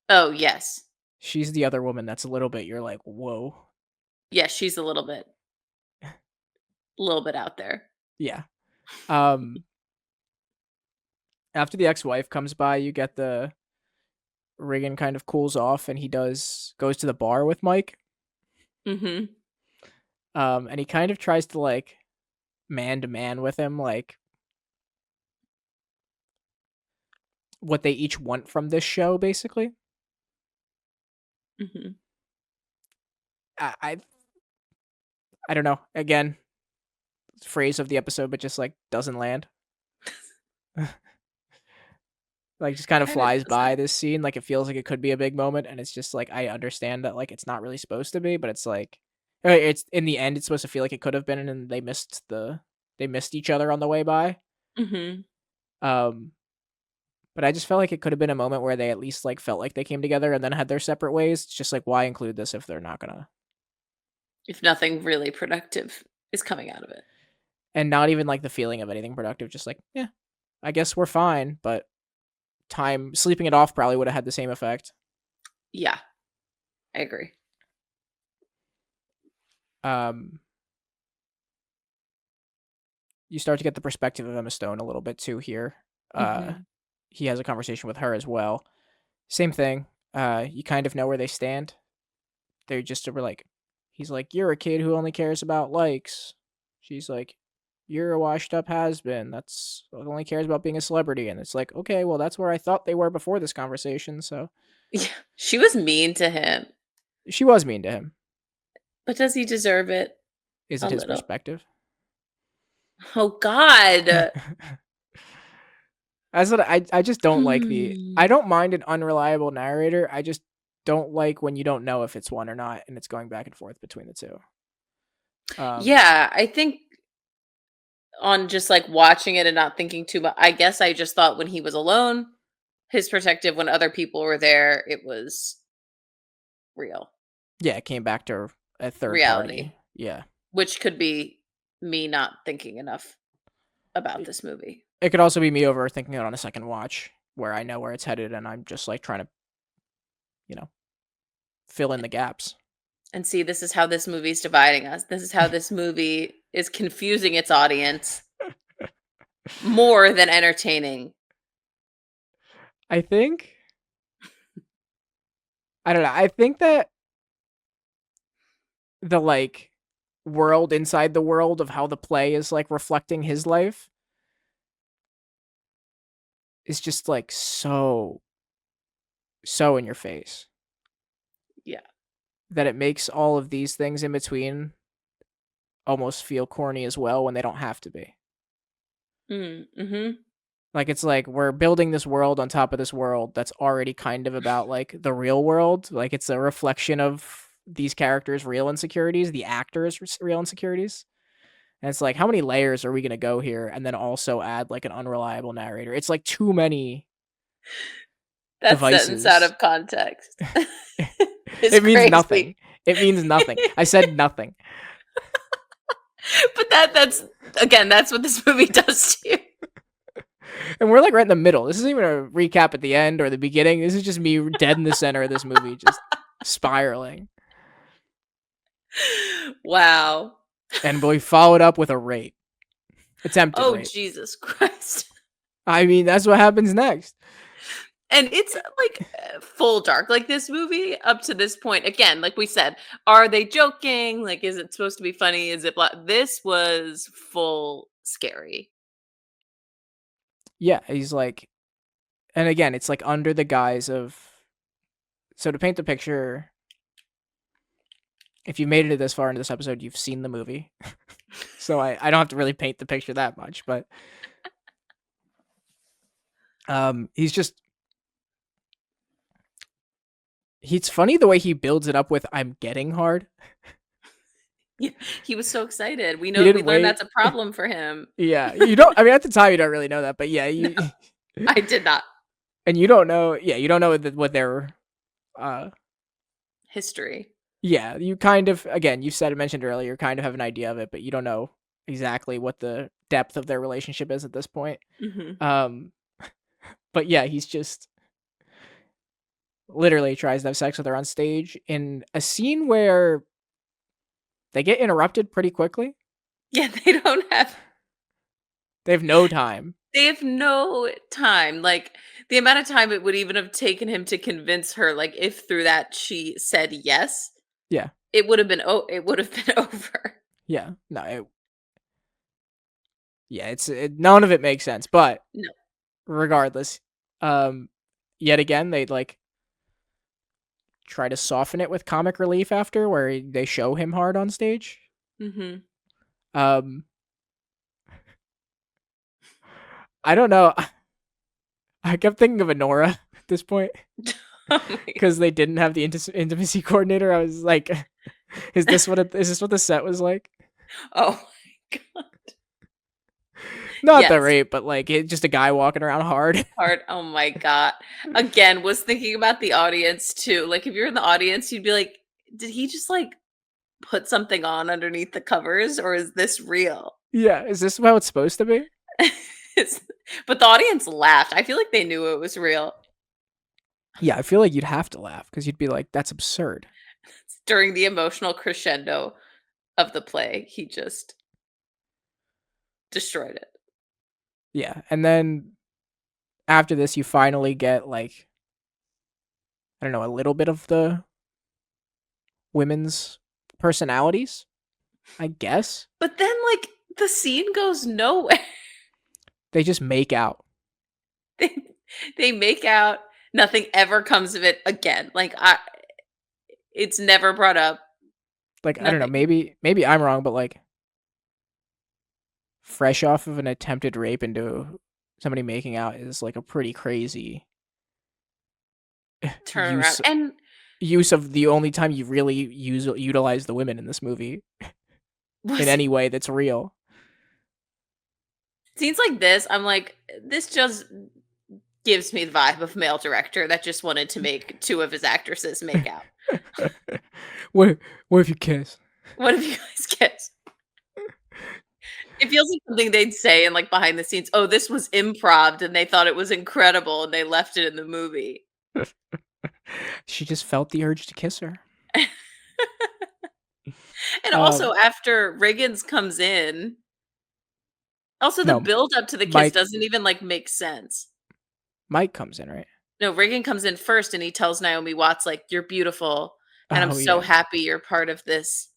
Oh, yes. She's the other woman that's a little bit you're like, "Whoa." Yes, she's a little bit out there. Yeah. Um after the ex-wife comes by, you get the Reagan kind of cools off and he goes to the bar with Mike. Mhm. And he kind of tries to like man to man with him like what they each want from this show basically. Mhm. I I, I don't know. Again, phrase of the episode but just like doesn't land. Like just kind of Kind of flies by doesn't. this scene like it feels like it could be a big moment and it's just like I understand that like it's not really supposed to be but it's like it's in the end it's supposed to feel like it could have been and they missed each other on the way by. Mhm. um but I just felt like it could have been a moment where they at least like felt like they came together and then had their separate ways. It's just like why include this if they're not gonna. If nothing really productive is coming out of it. And not even like the feeling of anything productive, just like yeah, I guess we're fine, but time sleeping it off probably would have had the same effect. Yeah, I agree. um you start to get the perspective of Emma Stone a little bit too here. Uh, Mhm. he has a conversation with her as well. Same thing. You kind of know where they stand. They're just over like, he's like, "You're a kid who only cares about likes." She's like, "You're a washed up has been. That's only cares about being a celebrity." And it's like, okay, well, that's where I thought they were before this conversation. So Yeah, she was mean to him, she was mean to him. but does he deserve it? Is A it his little. perspective? Oh God. That's what I just don't like the. I Hmm. don't mind an unreliable narrator. I just don't like when you don't know if it's one or not, and it's going back and forth between the two. Um, Yeah, I think on just like watching it and not thinking too much. I guess I just thought when he was alone, his perspective, when other people were there, it was real Yeah, it came back to a third reality, party. Yeah. which could be me not thinking enough about It this movie. it could also be me overthinking it on a second watch where I know where it's headed and I'm just like trying to, you know, fill in the gaps. And see, this is how this movie's dividing us. This is how this movie is confusing its audience more than entertaining. I think I don't know. I think that the like world inside the world of how the play is like reflecting his life is just like so in your face Yeah. that it makes all of these things in between almost feel corny as well when they don't have to be. Mm-hmm. Like it's like we're building this world on top of this world that's already kind of about like the real world. Like it's a reflection of these characters' real insecurities, the actors' real insecurities. And it's like, how many layers are we gonna go here? And then also add like an unreliable narrator. It's like too many That sentence out devices. of context is It means crazy. nothing. It means nothing. I said nothing. But that's again, that's what this movie does to you. And we're like right in the middle. This isn't even a recap at the end or the beginning. This is just me dead in the center of this movie, just spiraling. Wow. And we followed up with a rape. Attempted Oh, rape. Jesus Christ. I mean, that's what happens next. And it's like full dark. Like this movie up to this point, again, like we said, are they joking? Like, is it supposed to be funny? Is it this was full scary. Yeah, he's like, and again, it's like under the guise of, so to paint the picture, if you made it this far into this episode, you've seen the movie. So I don't have to really paint the picture that much, but he's just, it's funny the way he builds it up with "I'm getting hard." Yeah, he was so excited. We He know we didn't learned wait. that's a problem for him. Yeah, you don't. I mean, at the time, you don't really know that, but yeah, No, you I did not. and you don't know. Yeah, you don't know what their, uh, History. yeah, you kind of again, you said mentioned earlier, you kind of have an idea of it, but you don't know exactly what the depth of their relationship is at this point. Mm-hmm. But yeah, he's just literally tries to have sex with her on stage in a scene where they get interrupted pretty quickly. Yeah, they don't have. They have no time. They have no time. Like the amount of time it would even have taken him to convince her, like if through that she said yes, Yeah, it would have been it would have been over. yeah, no, none of it makes sense. But No. regardless, yet again they like try to soften it with comic relief after, where they show him hard on stage. Mm-hmm. I don't know. I kept thinking of Honora at this point Oh my God. because they didn't have the intimacy coordinator. I was like, is this what the set was like? Oh my God. Not the Yes. rape, but like just a guy walking around hard. Hard. Oh my God. Again, was thinking about the audience too. Like if you're in the audience, you'd be like, did he just like put something on underneath the covers or is this real? Yeah, is this how it's supposed to be? But the audience laughed. I feel like they knew it was real. Yeah, I feel like you'd have to laugh because you'd be like, that's absurd. During the emotional crescendo of the play, he just destroyed it. Yeah, and then after this, you finally get like, I don't know, a little bit of the women's personalities, I guess. But then, like, the scene goes nowhere. They just make out. They make out. Nothing ever comes of it again. Like, it's never brought up. Like, I don't know, maybe I'm wrong, but like, fresh off of an attempted rape into somebody making out is like a pretty crazy Turn around. And use of the only time you really utilize the women in this movie in any way that's real. Scenes like this, I'm like, this just gives me the vibe of male director that just wanted to make two of his actresses make out. What what if you kiss? What if you guys kiss? It feels like something they'd say in, like, behind the scenes, "Oh, this was improv, and they thought it was incredible, and they left it in the movie." She just felt the urge to kiss her. And also, Um, after Riggins comes in, also the no, build up to the kiss Mike doesn't even, like, make sense. Mike comes in, right? No, Reagan comes in first and he tells Naomi Watts, like, "You're beautiful, and I'm Oh, so yeah. happy you're part of this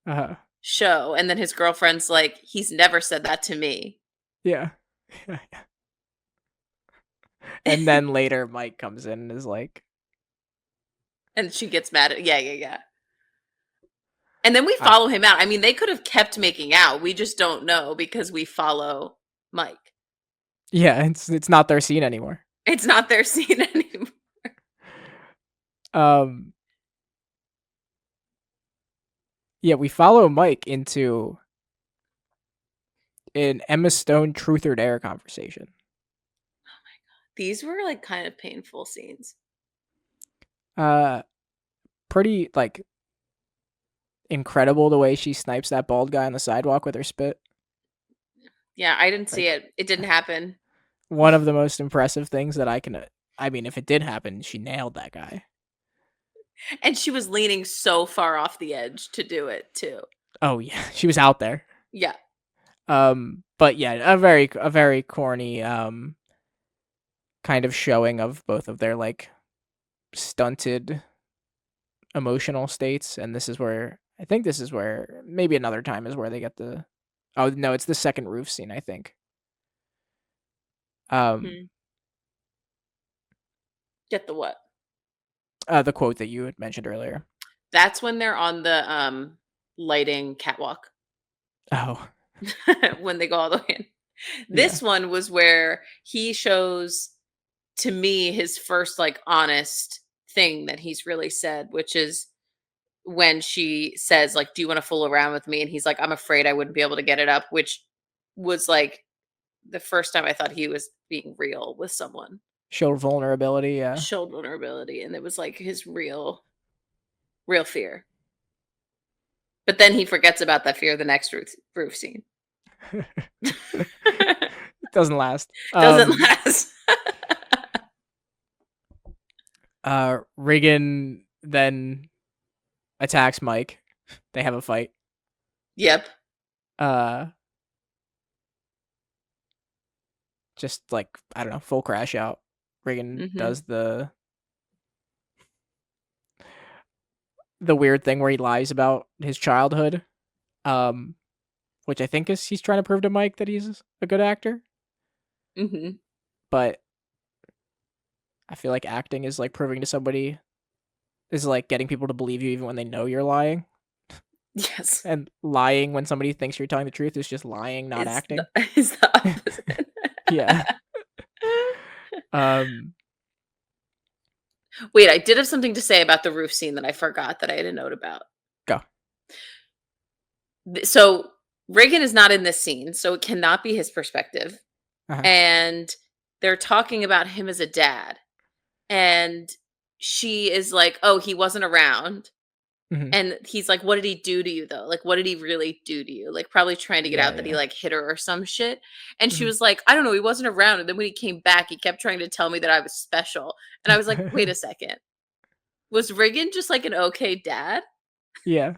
Uh-huh. show." And then his girlfriend's like, "He's never said that to me." Yeah. And then later, Mike comes in and is like, And she gets mad at yeah, yeah, yeah. And then we I follow him out. I mean, they could have kept making out. We just don't know because we follow Mike. yeah, it's not their scene anymore. It's not their scene anymore. Um, yeah, we follow Mike into an Emma Stone truth or dare conversation. These were like kind of painful scenes. Uh, pretty like incredible the way she snipes that bald guy on the sidewalk with her spit. Yeah, I didn't see Like it. It didn't happen. one of the most impressive things that I can. I mean, if it did happen, she nailed that guy. And she was leaning so far off the edge to do it too. Oh yeah, she was out there. Yeah. But yeah, a very corny kind of showing of both of their like stunted emotional states, and this is where I think this is where maybe another time is where they get the. Oh no, it's the second roof scene, I think. Um, Mhm. Get the what? the quote that you had mentioned earlier. That's when they're on the lighting catwalk Oh when they go all the way in. yeah, This one was where he shows to me his first like honest thing that he's really said, which is when she says like, "Do you want to fool around with me?" And he's like, "I'm afraid I wouldn't be able to get it up," which was like the first time I thought he was being real with someone. show vulnerability. Yeah. Showed vulnerability, and it was like his real fear. But then he forgets about that fear the next roof scene. It doesn't last. Doesn't last. Reagan then attacks Mike. They have a fight. Yep. Uh, just like I don't know, full crash out. Reagan Mhm. does the weird thing where he lies about his childhood. Um, which I think is he's trying to prove to Mike that he's a good actor. Mhm. But I feel like acting is like proving to somebody is like getting people to believe you even when they know you're lying. Yes. And lying when somebody thinks you're telling the truth is just lying, not Is the acting. is the opposite. Yeah. Um, Wait, I did have something to say about the roof scene that I forgot that I had a note about. go. So Reagan is not in this scene, so it cannot be his perspective. Uh-huh. And they're talking about him as a dad. And she is like, "Oh, he wasn't around." Mhm. And he's like, "What did he do to you though? Like, what did he really do to you?" Like, probably trying to get Yeah, out that he yeah. like hit her or some shit. And she Mhm. was like, "I don't know, he wasn't around." And then when he came back, he kept trying to tell me that I was special. And I was like, "Wait a second. Was Reagan just like an okay dad Yeah.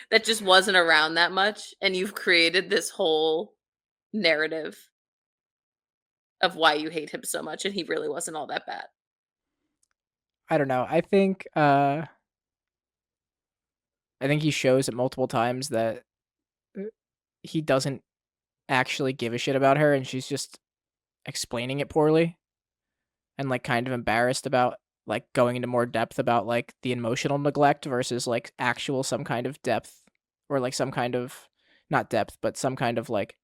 that just wasn't around that much? And you've created this whole narrative of why you hate him so much, and he really wasn't all that bad." I don't know. I think he shows it multiple times that uh, he doesn't actually give a shit about her and she's just explaining it poorly and like kind of embarrassed about like going into more depth about like the emotional neglect versus like actual some kind of depth or like some kind of not depth but some kind of like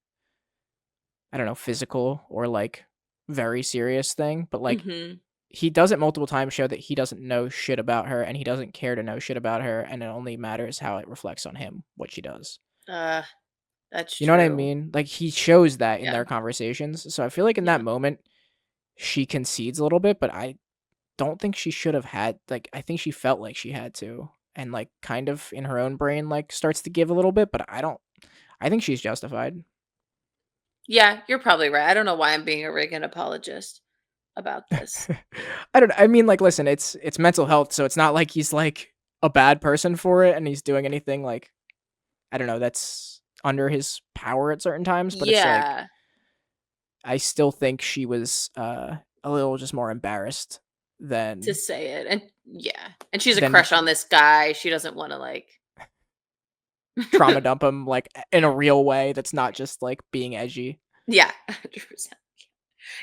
I don't know physical or like very serious thing but like Mhm. he does it multiple times show that he doesn't know shit about her and he doesn't care to know shit about her and it only matters how it reflects on him what she does. Uh That's You know what I true. mean? Like, he shows that in Yeah. their conversations. So I feel like in that Yeah. moment, she concedes a little bit, but I don't think she should have had, like, I think she felt like she had to, and, like, kind of in her own brain, like, starts to give a little bit, but I think she's justified. Yeah, you're probably right. I don't know why I'm being a Reagan apologist about this. I mean, like, listen, it's mental health, so it's not like he's, like, a bad person for it and he's doing anything, like, I don't know, that's under his power at certain times, but it's like, Yeah, I still think she was, a little just more embarrassed to than say it. And yeah. And she's a than crush on this guy. She doesn't want to like trauma dump him, like, in a real way that's not just, like, being edgy. Yeah, 100%.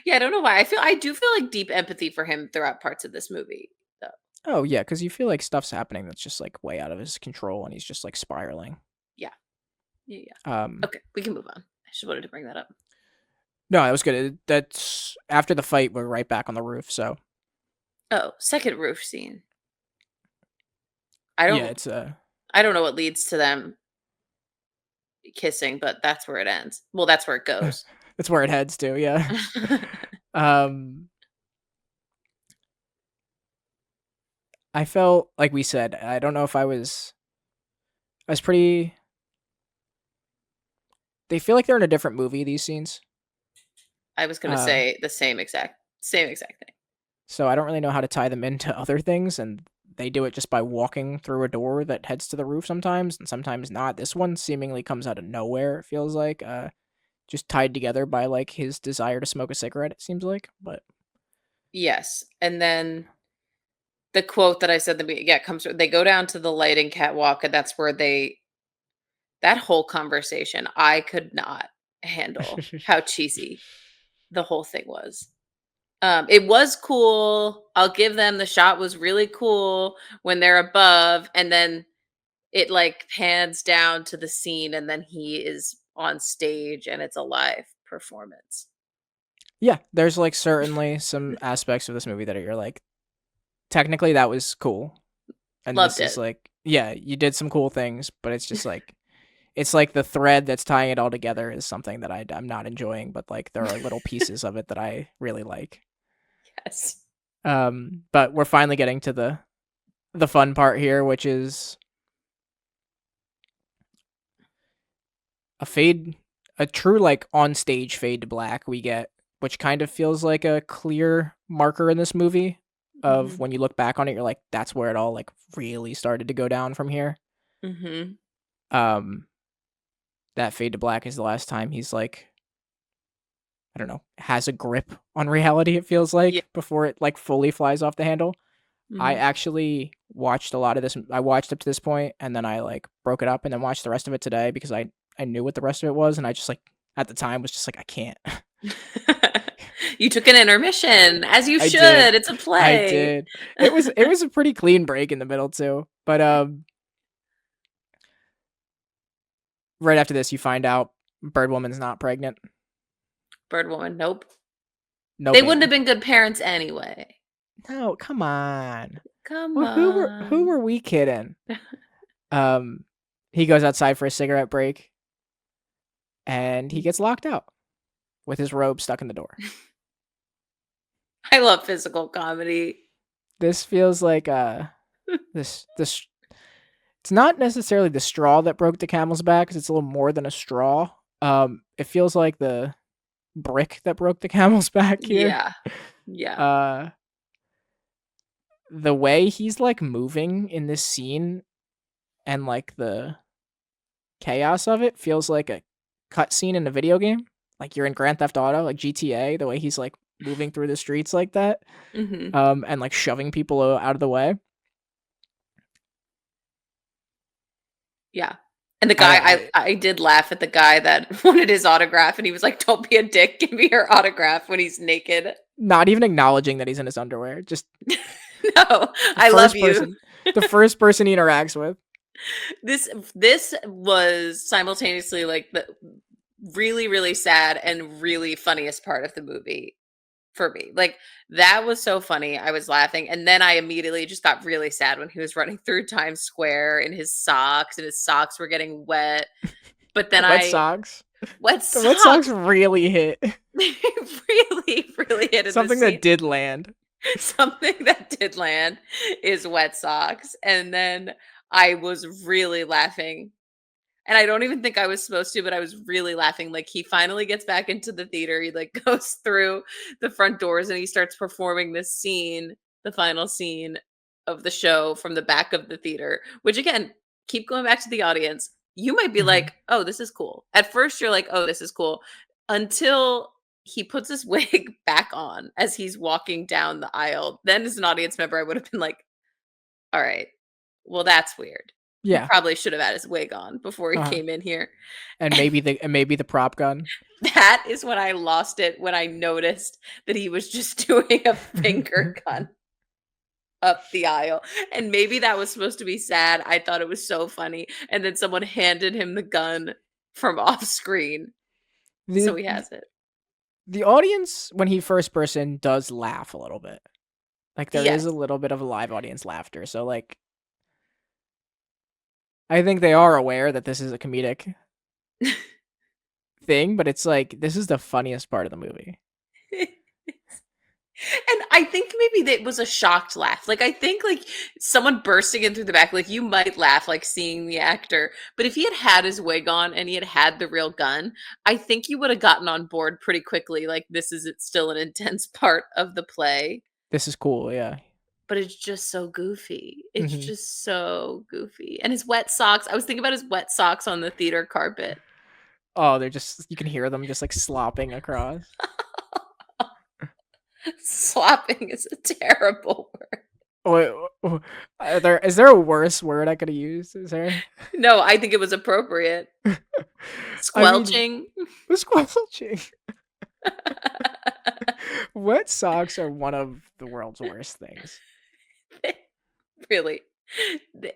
Yeah, I don't know why. I do feel like deep empathy for him throughout parts of this movie, though. Oh, yeah, because you feel like stuff's happening that's just, like, way out of his control, and he's just, like, spiraling. Yeah. Yeah, yeah. Um, Okay, we can move on. I just wanted to bring that up. no, that was good. That's after the fight, we're right back on the roof, so Oh, second roof scene. yeah, I don't know what leads to them kissing, but that's where it ends. Well, that's where it goes. that's where it heads to, yeah. Um, I felt like we said, I don't know if I was pretty they feel like they're in a different movie, these scenes. I was gonna Uh, say the same exact thing. so I don't really know how to tie them into other things, and they do it just by walking through a door that heads to the roof sometimes, and sometimes not. This one seemingly comes out of nowhere, it feels like, just tied together by, like, his desire to smoke a cigarette, it seems like, but Yes, and then the quote that I said yeah, comes they go down to the lighting catwalk, and that's where that whole conversation, I could not handle how cheesy the whole thing was. It was cool. I'll give them the shot was really cool when they're above, and then it like pans down to the scene, and then he is on stage, and it's a live performance. yeah, there's, like, certainly some aspects of this movie that you're like, technically, that was cool, and Loved this is it. like, yeah, you did some cool things, but it's like the thread that's tying it all together is something that I'm not enjoying, but, like, there are little pieces of it that I really like. Yes. But we're finally getting to the fun part here, which is a fade, a true, like, on stage fade to black we get, which kind of feels like a clear marker in this movie of Mhm. when you look back on it, you're like, that's where it all, like, really started to go down from here. Mhm. Um, that fade to black is the last time he's like, I don't know, has a grip on reality, it feels Yeah. like, before it, like, fully flies off the handle. I Mhm. actually watched a lot of this. I watched up to this point, and then I, like, broke it up and then watched the rest of it today because I knew what the rest of it was, and I just, like, at the time was just like, I can't. You took an intermission, as you I did. should. It's a I play. did. It was a pretty clean break in the middle too. But right after this you find out Bird Woman's not pregnant. Bird woman, nope. No They wouldn't have baby. been good parents anyway. No, come on. Come Who were on. we kidding? Um he goes outside for a cigarette break and he gets locked out with his robe stuck in the door. I love physical comedy. This feels like this it's not necessarily the straw that broke the camel's back, 'cause it's a little more than a straw. It feels like the brick that broke the camel's back here. Yeah. Yeah. Uh, the way he's, like, moving in this scene and, like, the chaos of it feels like a cutscene in a video game. Like, you're in Grand Theft Auto, like GTA, the way he's, like, moving through the streets like that, Mhm. and, like, shoving people out of the way. Yeah. And the I guy don't I I did laugh at the guy that wanted his autograph, and he was like, "Don't be a dick, give me your autograph," when he's naked. not even acknowledging that he's in his underwear, just No, the I love first you. person the first person he interacts with. This was simultaneously, like, the really, really sad and really funniest part of the movie for me. Like, that was so funny, I was laughing, and then I immediately just got really sad when he was running through Times Square in his socks, and his socks were getting wet. But then Wet Socks. Wet The Wet Socks Socks really hit. really hit in this Something scene. that did land. Something that did land is Wet Socks. And then I was really laughing. And I don't even think I was supposed to, but I was really laughing. Like, he finally gets back into the theater. He like goes through the front doors and he starts performing this scene, the final scene of the show from the back of the theater, which again, keep going back to the audience. You might be like, oh, this is cool. At first, you're like, oh, this is cool. Until he puts his wig back on as he's walking down the aisle. Then, as an audience member, I would have been like, all right, well, that's weird. He Yeah. probably should have had his wig on before he came in here. And maybe the prop gun. That is when I lost it, when I noticed that he was just doing a finger gun up the aisle. And maybe that was supposed to be sad. I thought it was so funny. And then someone handed him the gun from off screen. So he has it. The audience, when he first person, does laugh a little bit. Like, there is a little bit of a live audience laughter. So, like, I think they are aware that this is a comedic thing, but it's like, this is the funniest part of the movie. And I think maybe that was a shocked laugh. Like, I think, like, someone bursting in through the back, like, you might laugh, like, seeing the actor. But if he had had his wig on and he had had the real gun, I think you would have gotten on board pretty quickly. Like, this is still an intense part of the play. This is cool, yeah. But it's just so goofy. It's just so goofy. And his wet socks. I was thinking about his wet socks on the theater carpet. Oh, they're just, you can hear them just like slopping across. Slopping is a terrible word. Wait, is there a worse word I could have used? Is there? No, I think it was appropriate. Squelching. Squelching. Wet socks are one of the world's worst things. Really.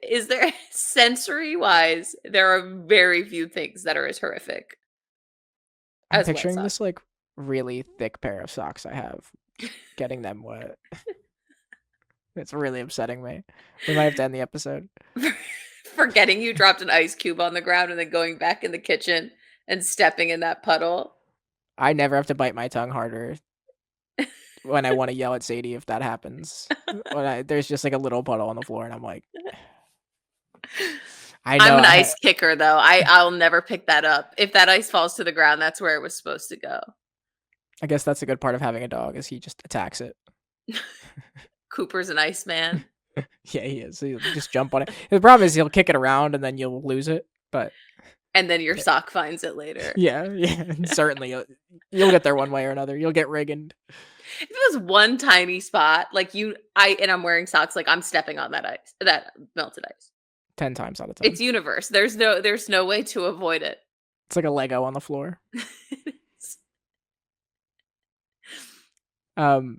Is there, sensory wise, there are very few things that are as horrific. I'm picturing this like really thick pair of socks I have, getting them wet. It's really upsetting me. We might have to end the episode. Forgetting you dropped an ice cube on the ground and then going back in the kitchen and stepping in that puddle. I never have to bite my tongue harder when I want to yell at Sadie if that happens. There's just like a little puddle on the floor and I'm like, I know I'm an ice kicker though. I'll never pick that up. If that ice falls to the ground, that's where it was supposed to go. I guess that's a good part of having a dog, is he just attacks it. Cooper's an ice man. Yeah, he is. He'll just jump on it. The problem is he'll kick it around and then you'll lose it. And then your sock finds it later. Yeah. Certainly. You'll get there one way or another. You'll get rigged. If it was one tiny spot, like I'm wearing socks, like I'm stepping on that ice, that melted ice. 10 times out of 10. It's universe. There's no way to avoid it. It's like a Lego on the floor. Out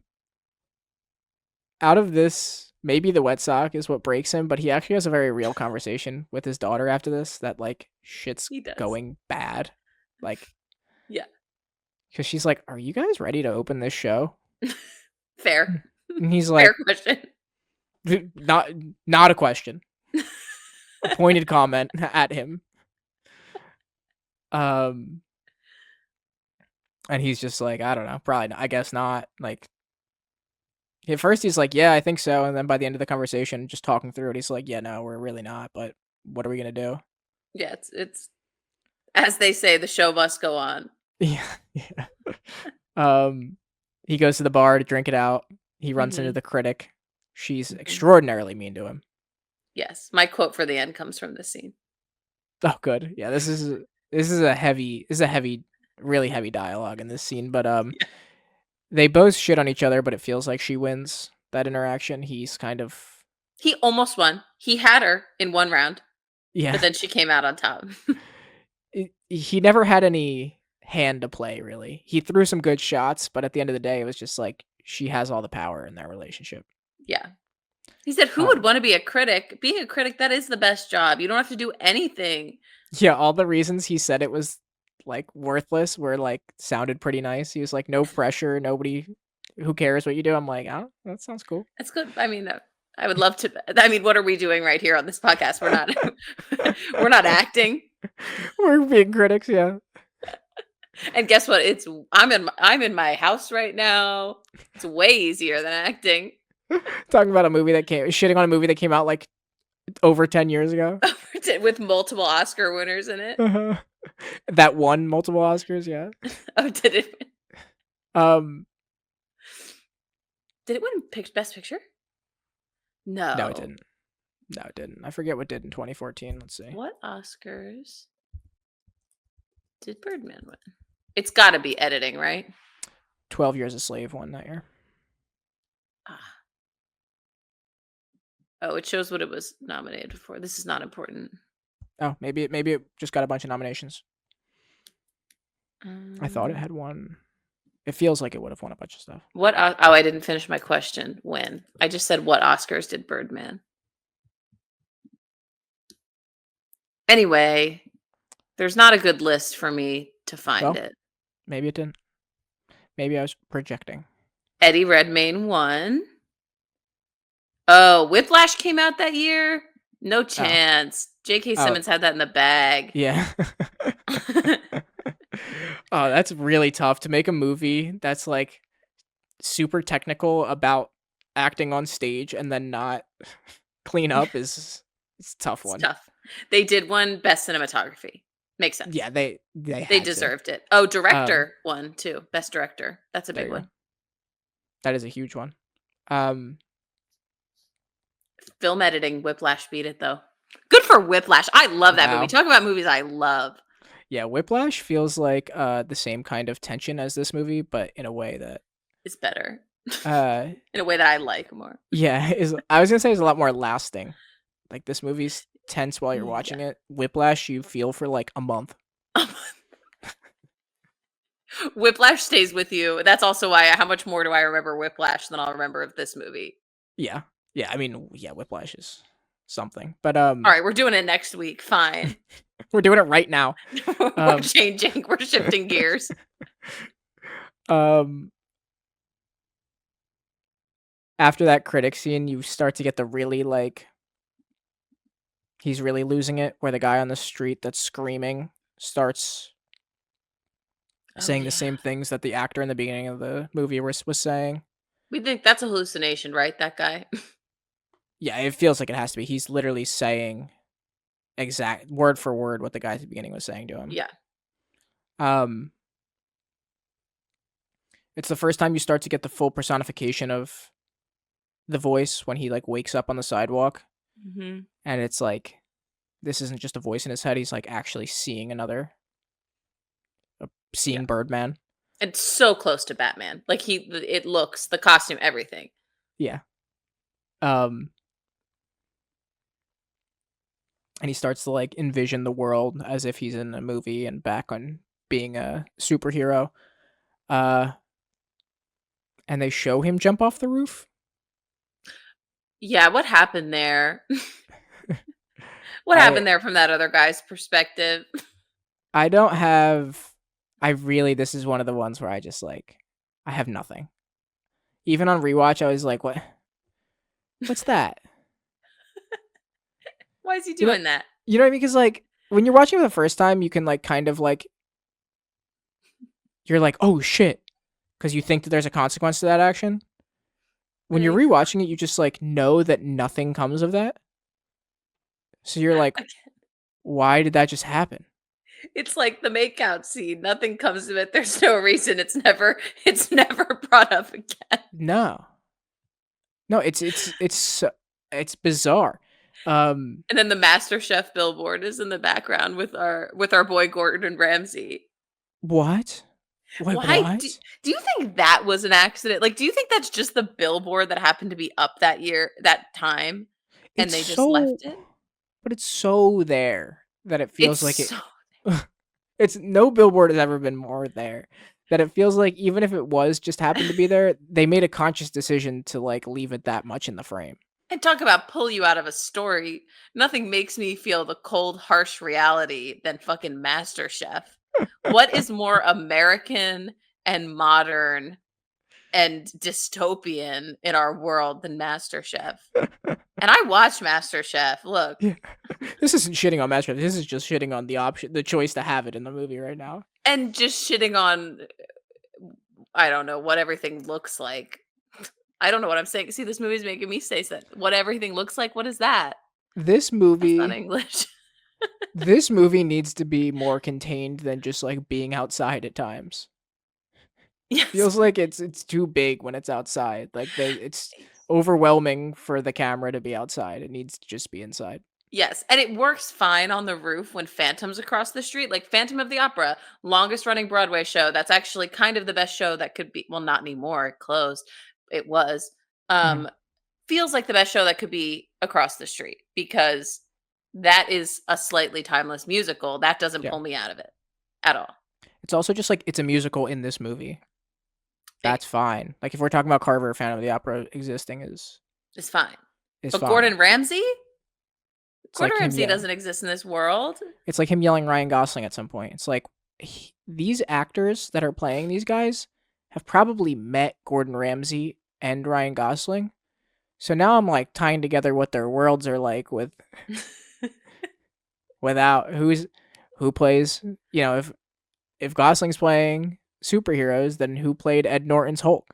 of this, maybe the wet sock is what breaks him, but he actually has a very real conversation with his daughter after this that like shit's going bad. Like, yeah. Because she's like, "Are you guys ready to open this show?" Fair. And he's like, fair question. Not a question. A pointed comment at him. And he's just like, I don't know, probably not. I guess not. Like, at first he's like, yeah, I think so. And then by the end of the conversation, just talking through it, he's like, yeah, no, we're really not. But what are we going to do? Yeah, it's as they say, the show must go on. Yeah. He goes to the bar to drink it out. He runs into the critic. She's extraordinarily mean to him. Yes. My quote for the end comes from this scene. Oh, good. Yeah, this is a heavy, really heavy dialogue in this scene. But they both shit on each other, but it feels like she wins that interaction. He almost won. He had her in one round. Yeah. But then she came out on top. He never had any hand to play, really. He threw some good shots, but at the end of the day, it was just like she has all the power in their relationship. Yeah. He said, who would want to be a critic? Being a critic, that is the best job. You don't have to do anything. Yeah, all the reasons he said it was like worthless were like sounded pretty nice. He was like, no pressure, nobody, who cares what you do? I'm like, oh, that sounds cool. That's good. I mean, I would love to. I mean, what are we doing right here on this podcast? We're not acting. We're being critics, yeah. And guess what? I'm in my house right now. It's way easier than acting. Talking about a movie that came shitting on a movie that came out, like, over 10 years ago. With multiple Oscar winners in it. Uh-huh. That won multiple Oscars, yeah. Oh, did it? Um, Did it win Best Picture? no, it No. didn't. No, it didn't. I forget what did in 2014. Let's see. What Oscars did Birdman win? It's got to be editing, right? 12 Years a Slave won that year. Ah. Oh, it shows what it was nominated for. This is not important. Oh, maybe it just got a bunch of nominations. I thought it had one. It feels like it would have won a bunch of stuff. What? Oh, I didn't finish my question. When? I just said what Oscars did Birdman? Anyway, there's not a good list for me to find Well, it. maybe it didn't. Maybe I was projecting. Eddie Redmayne won. Oh, Whiplash came out that year? No chance. J.K. Simmons had that in the bag. Yeah. Oh, that's really tough to make a movie that's like super technical about acting on stage and then not clean up it's a tough one. Tough. They did one Best Cinematography. Makes sense. Yeah, they deserved it. Oh, director won too. Best director. That's a big one. That is a huge one. Film editing, Whiplash beat it though. Good for Whiplash. I love that movie. Talk about movies I love. Yeah, Whiplash feels like the same kind of tension as this movie, but in a way that is better. In a way that I like more. Yeah, I was gonna say it's a lot more lasting. Like this movie's tense while you're watching it. Whiplash, you feel for like a month. Whiplash stays with you. That's also why. How much more do I remember Whiplash than I'll remember of this movie? Yeah. I mean, yeah, Whiplash is something. But all right, we're doing it next week. Fine. We're doing it right now. We're changing. We're shifting gears. After that critic scene, you start to get the really like he's really losing it, where the guy on the street that's screaming starts saying the same things that the actor in the beginning of the movie was saying. We think that's a hallucination, right? That guy. Yeah, it feels like it has to be. He's literally saying exact word for word what the guy at the beginning was saying to him. Yeah. It's the first time you start to get the full personification of the voice when he like wakes up on the sidewalk. Mm-hmm. And it's like, this isn't just a voice in his head. He's like actually seeing Birdman. It's so close to Batman. Like it looks, the costume, everything. Yeah. And he starts to like envision the world as if he's in a movie and back on being a superhero. And they show him jump off the roof. Yeah, what happened there? What happened there from that other guy's perspective? This is one of the ones where I just like, I have nothing. Even on rewatch, I was like, what's that? Why is he doing that? You know what I mean? Because like, when you're watching it the first time, you can like kind of like, you're like, oh shit. Because you think that there's a consequence to that action. When you're rewatching it, you just like know that nothing comes of that. So you're like, why did that just happen? It's like the makeout scene. Nothing comes of it. There's no reason. It's never brought up again. No, it's bizarre. And then the MasterChef billboard is in the background with our boy Gordon Ramsay. What? Why? Do you think that was an accident? Like, do you think that's just the billboard that happened to be up that year, that time, and they just left it? But it's so there that it feels like it. It's no billboard has ever been more there that it feels like even if it was just happened to be there, they made a conscious decision to like leave it that much in the frame. And talk about pull you out of a story. Nothing makes me feel the cold, harsh reality than fucking MasterChef. What is more American and modern and dystopian in our world than MasterChef. And I watch MasterChef. Look. Yeah. This isn't shitting on MasterChef. This is just shitting on the choice to have it in the movie right now. And just shitting on, I don't know, what everything looks like. I don't know what I'm saying. See, this movie's making me say that. What everything looks like? What is that? This That's not movie English. this movie needs to be more contained than just like being outside at times. Yes. Feels like it's too big when it's outside. Like it's overwhelming for the camera to be outside. It needs to just be inside. Yes, and it works fine on the roof when Phantom's across the street. Like Phantom of the Opera, longest running Broadway show. That's actually kind of the best show that could be. Well, not anymore. It closed. It was. Mhm. Feels like the best show that could be across the street because that is a slightly timeless musical. That doesn't Yeah. pull me out of it at all. It's also just like it's a musical in this movie. It That's fine. Like if we're talking about Carver, Phantom of the Opera existing is fine. is But fine. Gordon Ramsay? It's Gordon like Ramsay doesn't exist in this world. It's like him yelling Ryan Gosling at some point. It's like these actors that are playing these guys have probably met Gordon Ramsay and Ryan Gosling. So now I'm like tying together what their worlds are like with without who plays, you know, if Gosling's playing superheroes, then who played Ed Norton's Hulk?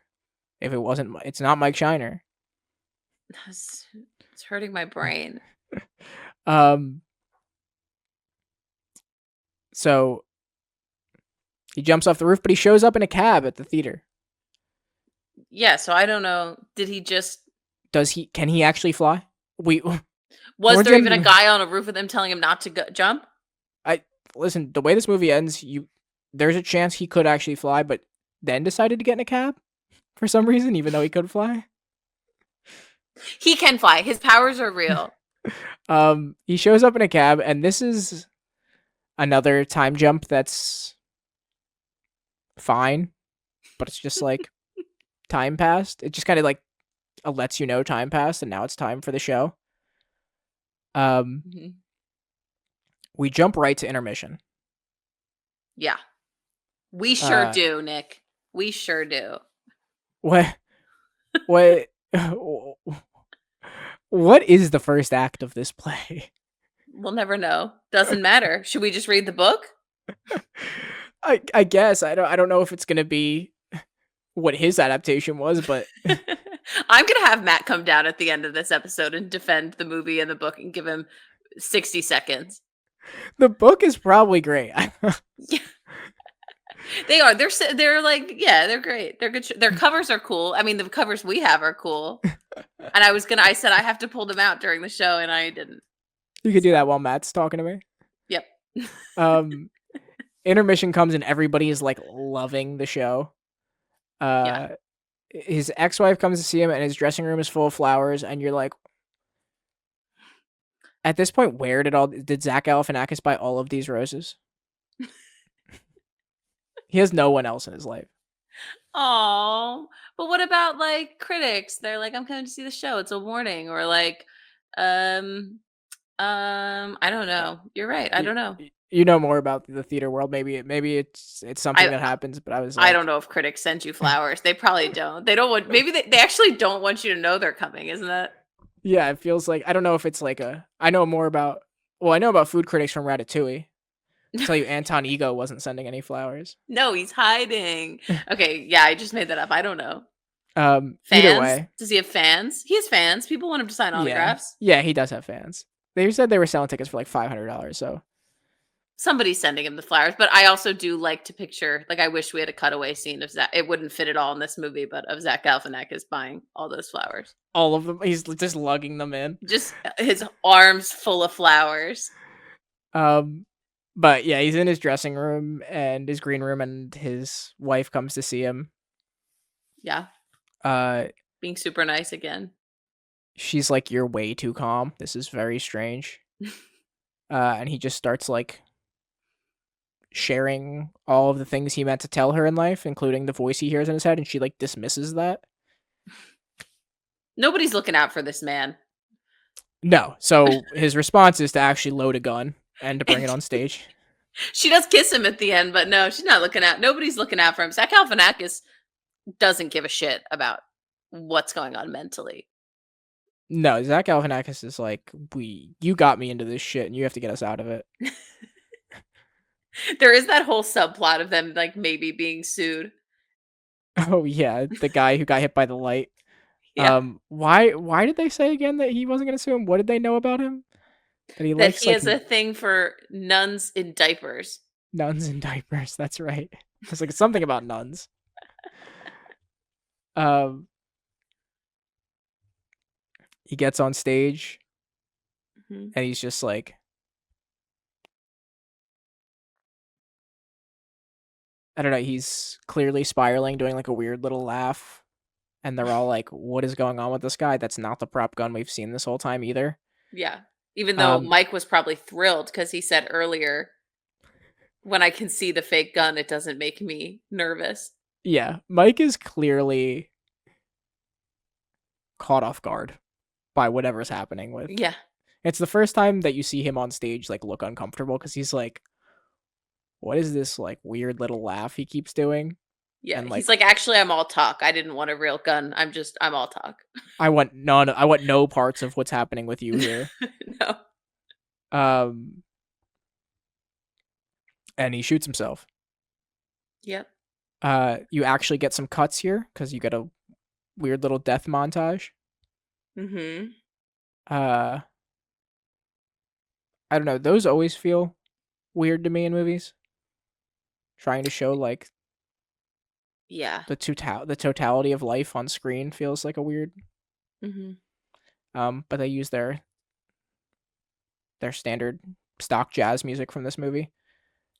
If it's not Mike Shiner. It's hurting my brain. So he jumps off the roof, but he shows up in a cab at the theater. Yeah, so I don't know. Did he just Can he actually fly? Was there even a guy on a roof with him telling him not to jump? Listen, the way this movie ends, there's a chance he could actually fly, but then decided to get in a cab for some reason, even though he could fly. He can fly. His powers are real. He shows up in a cab, and this is another time jump that's fine, but it's just like time passed. It just kind of like lets you know time passed, and now it's time for the show. We jump right to intermission. Yeah. We sure do, Nick. We sure do. What is the first act of this play? We'll never know. Doesn't matter. Should we just read the book? I guess. I don't know if it's gonna be what his adaptation was, but I'm gonna have Matt come down at the end of this episode and defend the movie and the book and give him 60 seconds. The book is probably great. Yeah. They are. They're like, yeah, they're great. They're good. Their covers are cool. I mean, the covers we have are cool. And I said I have to pull them out during the show, and I didn't. You could do that while Matt's talking to me. Yep. Intermission comes and everybody is like loving the show. Yeah. His ex-wife comes to see him, and his dressing room is full of flowers, and you're like, at this point, where did Zach Galifianakis buy all of these roses? He has no one else in his life. Oh, but what about like critics? They're like, I'm coming to see the show. It's a warning, or like, I don't know. You're right. I don't know. You know more about the theater world. Maybe it's something that happens. But I don't know if critics send you flowers. They probably don't. They don't want. Maybe they actually don't want you to know they're coming. Isn't that? Yeah, it feels like I don't know if it's like I know about food critics from Ratatouille. I'll tell you, Anton Ego wasn't sending any flowers. No, he's hiding. Okay, yeah, I just made that up. I don't know. Fans? Either way. Does he have fans? He has fans. People want him to sign autographs. Yeah, he does have fans. They said they were selling tickets for like $500, so somebody's sending him the flowers. But I also do like to picture, like, I wish we had a cutaway scene of Zach. It wouldn't fit at all in this movie, but of Zach Galifianakis buying all those flowers. All of them. He's just lugging them in. Just his arms full of flowers. But yeah, he's in his dressing room and his green room, and his wife comes to see him. Yeah. Being super nice again. She's like, "You're way too calm. This is very strange." And he just starts like sharing all of the things he meant to tell her in life, including the voice he hears in his head, and she like dismisses that. Nobody's looking out for this man. No. So his response is to actually load a gun and to bring it on stage. She does kiss him at the end, but no, she's not looking out. Nobody's looking out for him. Zach Galifianakis doesn't give a shit about what's going on mentally. No, Zach Galifianakis is like, you got me into this shit, and you have to get us out of it. There is that whole subplot of them, like, maybe being sued. Oh yeah, the guy who got hit by the light. Yeah. Why did they say again that he wasn't gonna sue him? What did they know about him? That he That likes he like has a thing for nuns in diapers. nuns in diapers. That's right. It's like something about nuns. Um, he gets on stage Mhm. and he's just like, I don't know. He's clearly spiraling, doing like a weird little laugh, and they're all like, "What is going on with this guy? That's not the prop gun we've seen this whole time either." Yeah. Even though Um, Mike was probably thrilled because he said earlier, "When I can see the fake gun, it doesn't make me nervous." yeah, Mike is clearly caught off guard by whatever's happening with. Yeah. It's the first time that you see him on stage like look uncomfortable because he's like, "What is this like weird little laugh he keeps doing?" Yeah. And He's like, like, "Actually, I'm all talk. I didn't want a real gun. I'm all talk." I want none. I want no parts of what's happening with you here. No. Um, and he shoots himself. Yep. You actually get some cuts here because you get a weird little death montage. Mhm. Uh, I don't know. Those always feel weird to me in movies. Trying to show like Yeah. the totality of life on screen feels like a weird. Mhm. But they use their standard stock jazz music from this movie.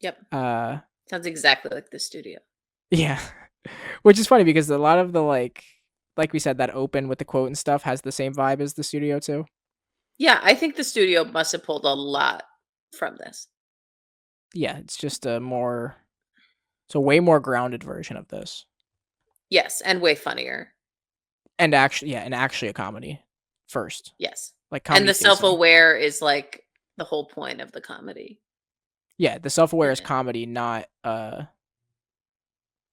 Yep. Uh, Sounds exactly like the studio. yeah, which is funny because a lot of the like we said, that open with the quote and stuff has the same vibe as the studio too. Yeah, I think the studio must have pulled a lot from this. Yeah, it's a way more grounded version of this, Yes, and way funnier. and actually a comedy first, Yes. like And comedy the pacing. self-aware is, like, the whole point of the comedy Yeah, the self aware in is it. comedy, not I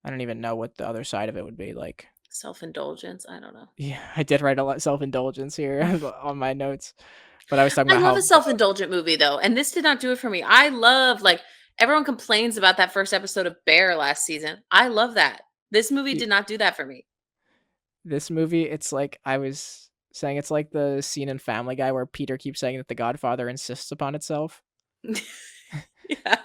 don't even know what the other side of it would be like. Self-indulgence, I don't know. Yeah, I did write a lot self indulgence here on my notes, but I was talking I about love a how self-indulgent movie, though, and this did not do it for me. I love, like, everyone complains about that first episode of Bear last season. I love that. This movie y- did not do that for me. this movie, it's like I was saying, it's like the scene in Family Guy where Peter keeps saying that The Godfather insists upon itself. Yeah.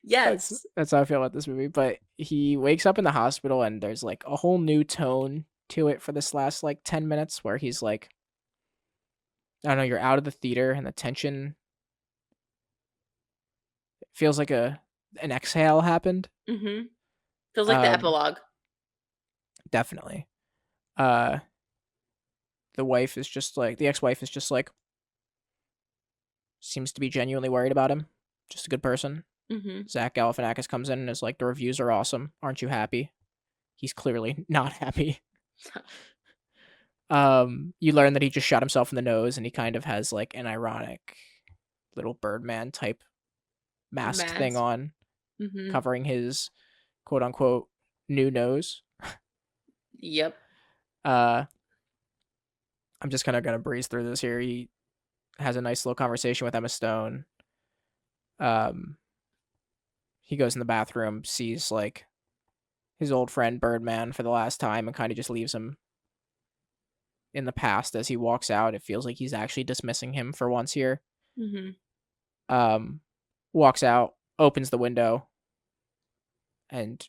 That's Yes. that's how I feel about this movie. But he wakes up in the hospital and there's like a whole new tone to it for this last like 10 minutes where he's like, I don't know, you're out of the theater and the tension feels like an exhale happened. Mhm. Feels like the Um, epilogue. definitely. Uh, the ex-wife is just like seems to be genuinely worried about him. Just a good person. Mhm. Zach Galifianakis comes in and is like, the reviews are awesome. Aren't you happy? He's clearly not happy. You learn that he just shot himself in the nose and he kind of has like an ironic little Birdman type mask thing Mask. on, Mhm. covering his quote unquote new nose. Yep. Uh, I'm just kind of gonna breeze through this here. He has a nice little conversation with Emma Stone. Um, he goes in the bathroom, sees like his old friend Birdman for the last time, and kind of just leaves him in the past as he walks out. It feels like he's actually dismissing him for once here. Mhm. Um, walks out, opens the window, and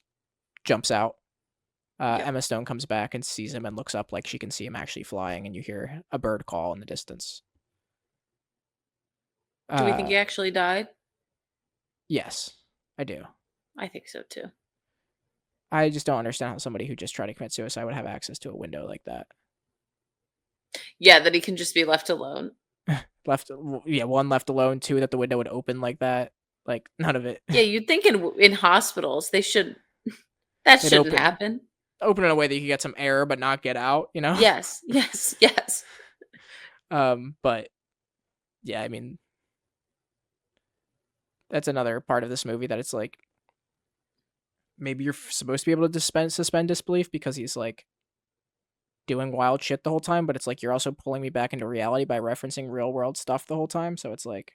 jumps out. Yep. Emma Stone comes back and sees him and looks up like she can see him actually flying, and you hear a bird call in the distance. Do we think Uh, he actually died? yes, I do. I think so too. I just don't understand how somebody who just tried to commit suicide would have access to a window like that. Yeah, that he can just be left alone. One left alone, two that the window would open like that. Like none of it. Yeah, you'd think in hospitals they should that It shouldn't happen. open in a way that you could get some air but not get out. You know. Yes, yes, yes. But yeah, I mean, that's another part of this movie that it's like maybe you're supposed to be able to suspend disbelief because he's like doing wild shit the whole time, but it's like you're also pulling me back into reality by referencing real world stuff the whole time. So it's like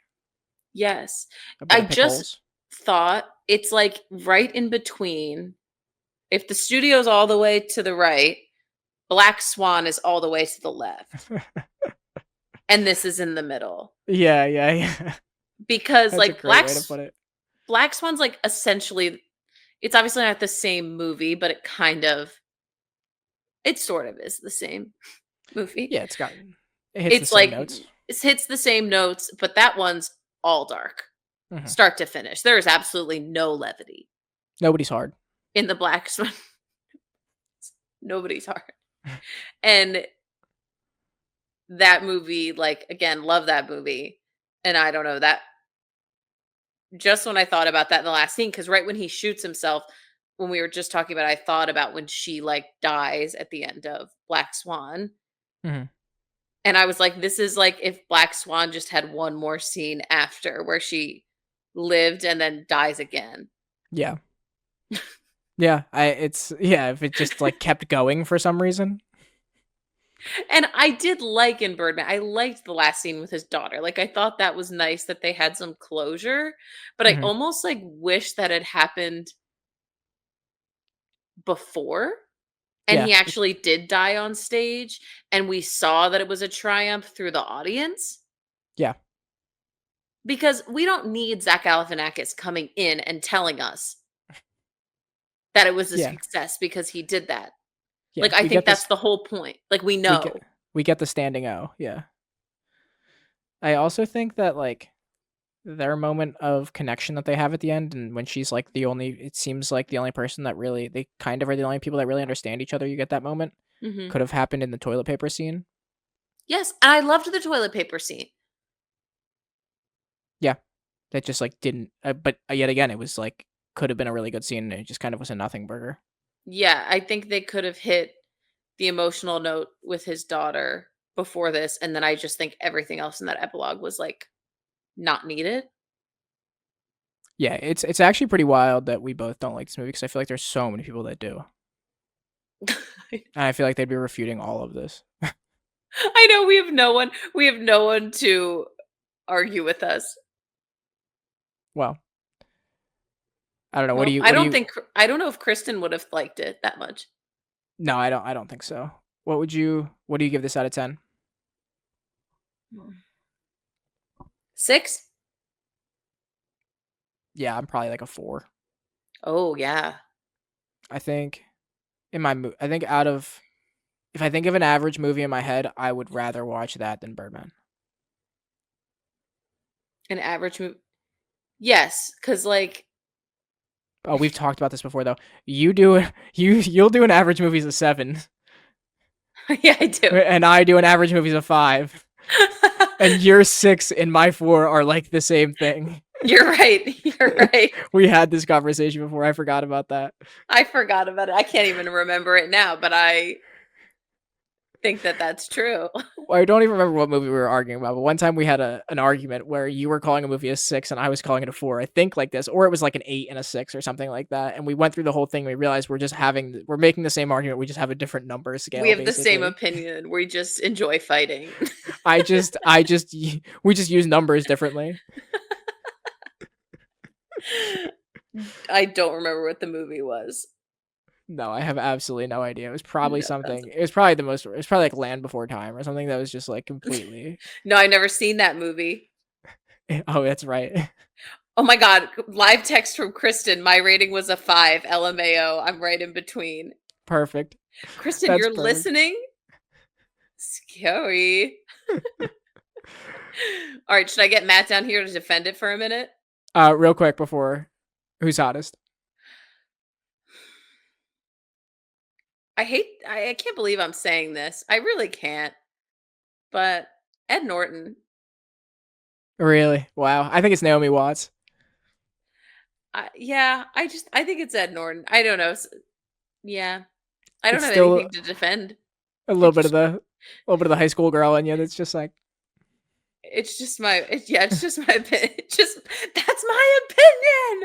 Yes. a bit I of pick just holes. thought it's like right in between. If the studio's all the way to the right, Black Swan is all the way to the left. And this is in the middle. Yeah, yeah, yeah. Because That's a like great way to put it. Black Swan's like essentially, it's obviously not the same movie, but it sort of is the same movie. Yeah, it hits the It's same like notes. it hits the same notes, but that one's all dark, Mm-hmm. start to finish. There is absolutely no levity Nobody's hard. in the Black Swan. Nobody's hard. And that movie, like, again, love that movie. And I don't know that just when I thought about that in the last scene, because right when he shoots himself, when we were just talking about, I thought about when she like dies at the end of Black Swan. Mm-hmm. And I was like, this is like if Black Swan just had one more scene after where she lived and then dies again. Yeah. Yeah, if it just like kept going for some reason. And I did like in Birdman, I liked the last scene with his daughter. Like I thought that was nice that they had some closure, but I Mm-hmm. almost like wish that had happened before and Yeah, he actually did die on stage and we saw that it was a triumph through the audience. yeah, Because we don't need Zach Galifianakis coming in and telling us that it was a yeah, success because he did that. yeah. Like, I We think get that's this. the whole point. Like, we We get know. we get the standing O. Yeah. I also think that like their moment of connection that they have at the end, and when she's like it seems like the only person that really, they kind of are the only people that really understand each other. You get that moment Mhm. could have happened in the toilet paper scene. Yes, and I loved the toilet paper scene. Yeah, that just like didn't. But yet again, it was like could have been a really good scene. And it just kind of was a nothing burger. Yeah, I think they could have hit the emotional note with his daughter before this, and then I just think everything else in that epilogue was, like, not needed. Yeah, it's actually pretty wild that we both don't like this movie because I feel like there's so many people that do, and I feel like they'd be refuting all of this. I know we have no one to argue with us. Well, I don't know. Well, What do you? I don't know if Kristen would have liked it that much. No, I don't think so. What do you give this out of 10? 6? Yeah, I'm probably like a 4. Oh, yeah. I think I think out of if I think of an average movie in my head, I would rather watch that than Birdman. An average movie. Yes, because like Oh, we've talked about this before though. You do you'll do an average movie as a 7, yeah, I do. and I do an average movie as a 5, and your 6 and my 4 are like the same thing. You're right. You're right. We had this conversation before. I forgot about that. I forgot about it. I can't even remember it now, but I think that that's true. I don't even remember what movie we were arguing about, but one time we had an argument where you were calling a movie a 6 and I was calling it a 4. I think like this, or it was like an 8 and a 6 or something like that. And we went through the whole thing. And we realized we're making the same argument. We just have a different number We scale, have the same basically. opinion. We just enjoy fighting. We just use numbers differently. I don't remember what the movie was. No, I have absolutely no idea. It was probably No, something. It was probably it was probably like Land Before Time or something that was just like completely. no, I never seen that movie. Oh, that's right. Oh my god, live text from Kristen. My rating was a 5. LMAO. I'm right in between. Perfect. Kristen, That's you're perfect. listening? Scary. All right, should I get Matt down here to defend it for a minute? Real quick before, who's hottest? I can't believe I'm saying this. I really can't. But Ed Norton. Really? Wow. I think it's Naomi Watts. Yeah, I think it's Ed Norton. I don't know. Yeah. I don't It's have still anything to defend. a I little bit of just the high school girl in you that's just like It's just my it's just my opinion. Just that's my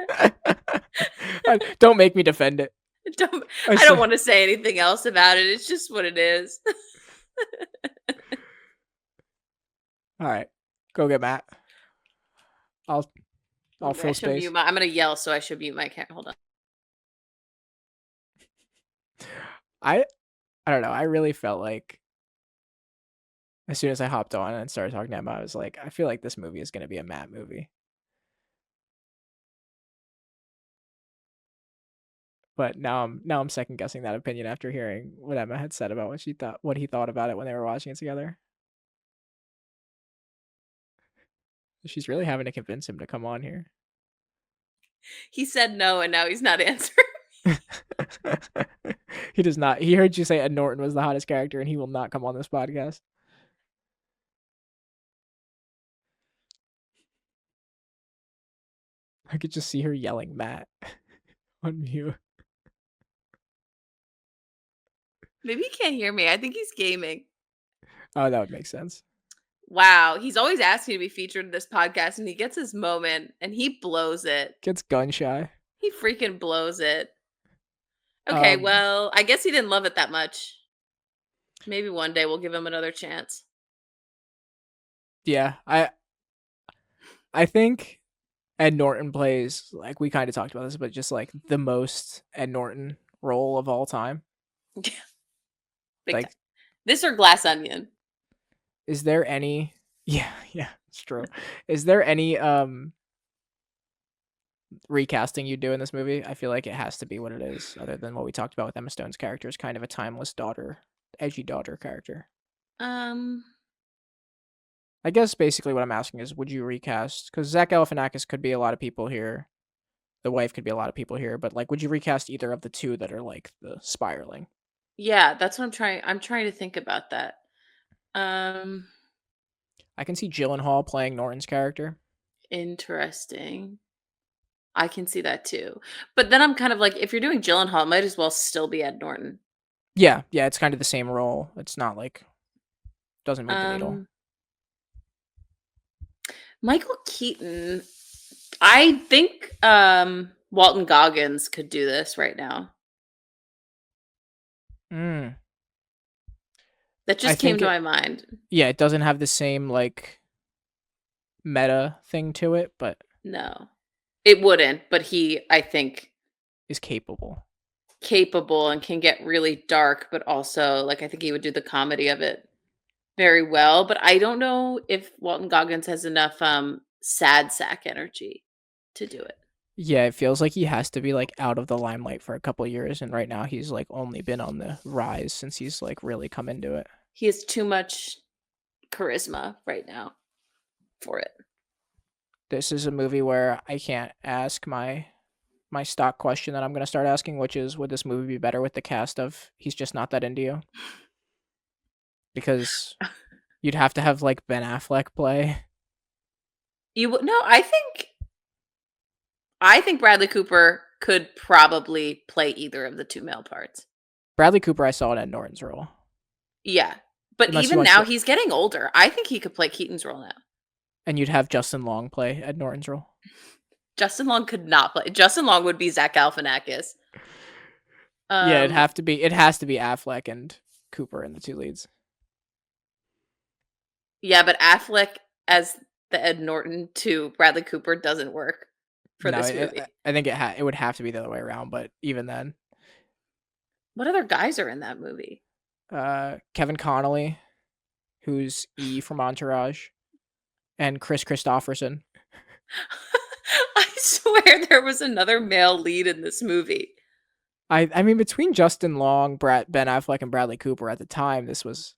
opinion. Don't make me defend it. Don't I I don't say, want to say anything else about it. It's just what it is. all right, go get Matt. I'll I fill should space. I'm gonna yell, so I should mute my camera. Hold on. I I don't know. I really felt like as soon as I hopped on and started talking to Emma, I was like, I feel like this movie is going to be a Matt movie. But now I'm second guessing that opinion after hearing what Emma had said about what he thought about it when they were watching it together. She's really having to convince him to come on here. He said no, and now he's not answering. He does not. He heard you say Ed Norton was the hottest character, and he will not come on this podcast. I could just see her yelling Matt on mute. Maybe he can't hear me. I think he's gaming. Oh, that would make sense. Wow, he's always asking to be featured in this podcast, and he gets his moment, and he blows it. Gets gun shy. He freaking blows it. Okay, well, I guess he didn't love it that much. Maybe one day we'll give him another chance. Yeah, I think Ed Norton plays, like we kind of talked about this, but just like the most Ed Norton role of all time. Big Like, time. This or Glass Onion? is there any? Yeah, it's true. Is there any recasting you do in this movie? I feel like it has to be what it is, other than what we talked about with Emma Stone's character, is kind of a timeless daughter, edgy daughter character. I guess basically what I'm asking is, would you recast? Because Zach Galifianakis could be a lot of people here. The wife could be a lot of people here, but like, would you recast either of the two that are like the spiraling? Yeah, that's what I'm trying to think about that. I can see Gyllenhaal playing Norton's character. Interesting. I can see that too. But then I'm kind of like, if you're doing Gyllenhaal, it might as well still be Ed Norton. Yeah, it's kind of the same role. It's not like doesn't move the needle. Michael Keaton, I think Walton Goggins could do this right now. That just came to my mind. Yeah, it doesn't have the same like meta thing to it, but no, it wouldn't. But he, I think, is capable and can get really dark, but also like I think he would do the comedy of it very well. But I don't know if Walton Goggins has enough sad sack energy to do it. Yeah, it feels like he has to be like out of the limelight for a couple of years, and right now he's like only been on the rise since he's like really come into it. He has too much charisma right now for it. This is a movie where I can't ask my stock question that I'm going to start asking, which is, would this movie be better with the cast of He's Just Not That Into You? Because you'd have to have like Ben Affleck play. I think Bradley Cooper could probably play either of the two male parts. Bradley Cooper, I saw in Ed Norton's role. Yeah, but Unless even now he's getting older. I think he could play Keaton's role now. And you'd have Justin Long play Ed Norton's role. Justin Long could not play. Justin Long would be Zach Galifianakis. Yeah, it has to be Affleck and Cooper in the two leads. Yeah, but Affleck as the Ed Norton to Bradley Cooper doesn't work for this movie. I think it would have to be the other way around, but even then. What other guys are in that movie? Kevin Connolly, who's E from Entourage, and Chris Christopherson. I swear there was another male lead in this movie. I mean, between Justin Long, Ben Affleck, and Bradley Cooper at the time, this was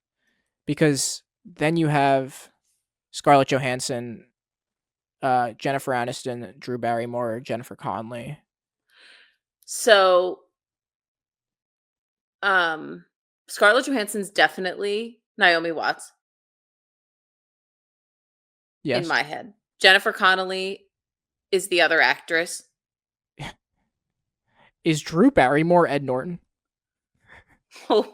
because then you have Scarlett Johansson, Jennifer Aniston, Drew Barrymore, Jennifer Connelly. So, Scarlett Johansson's definitely Naomi Watts. Yes. In my head. Jennifer Connelly is the other actress. Is Drew Barrymore Ed Norton? Oh.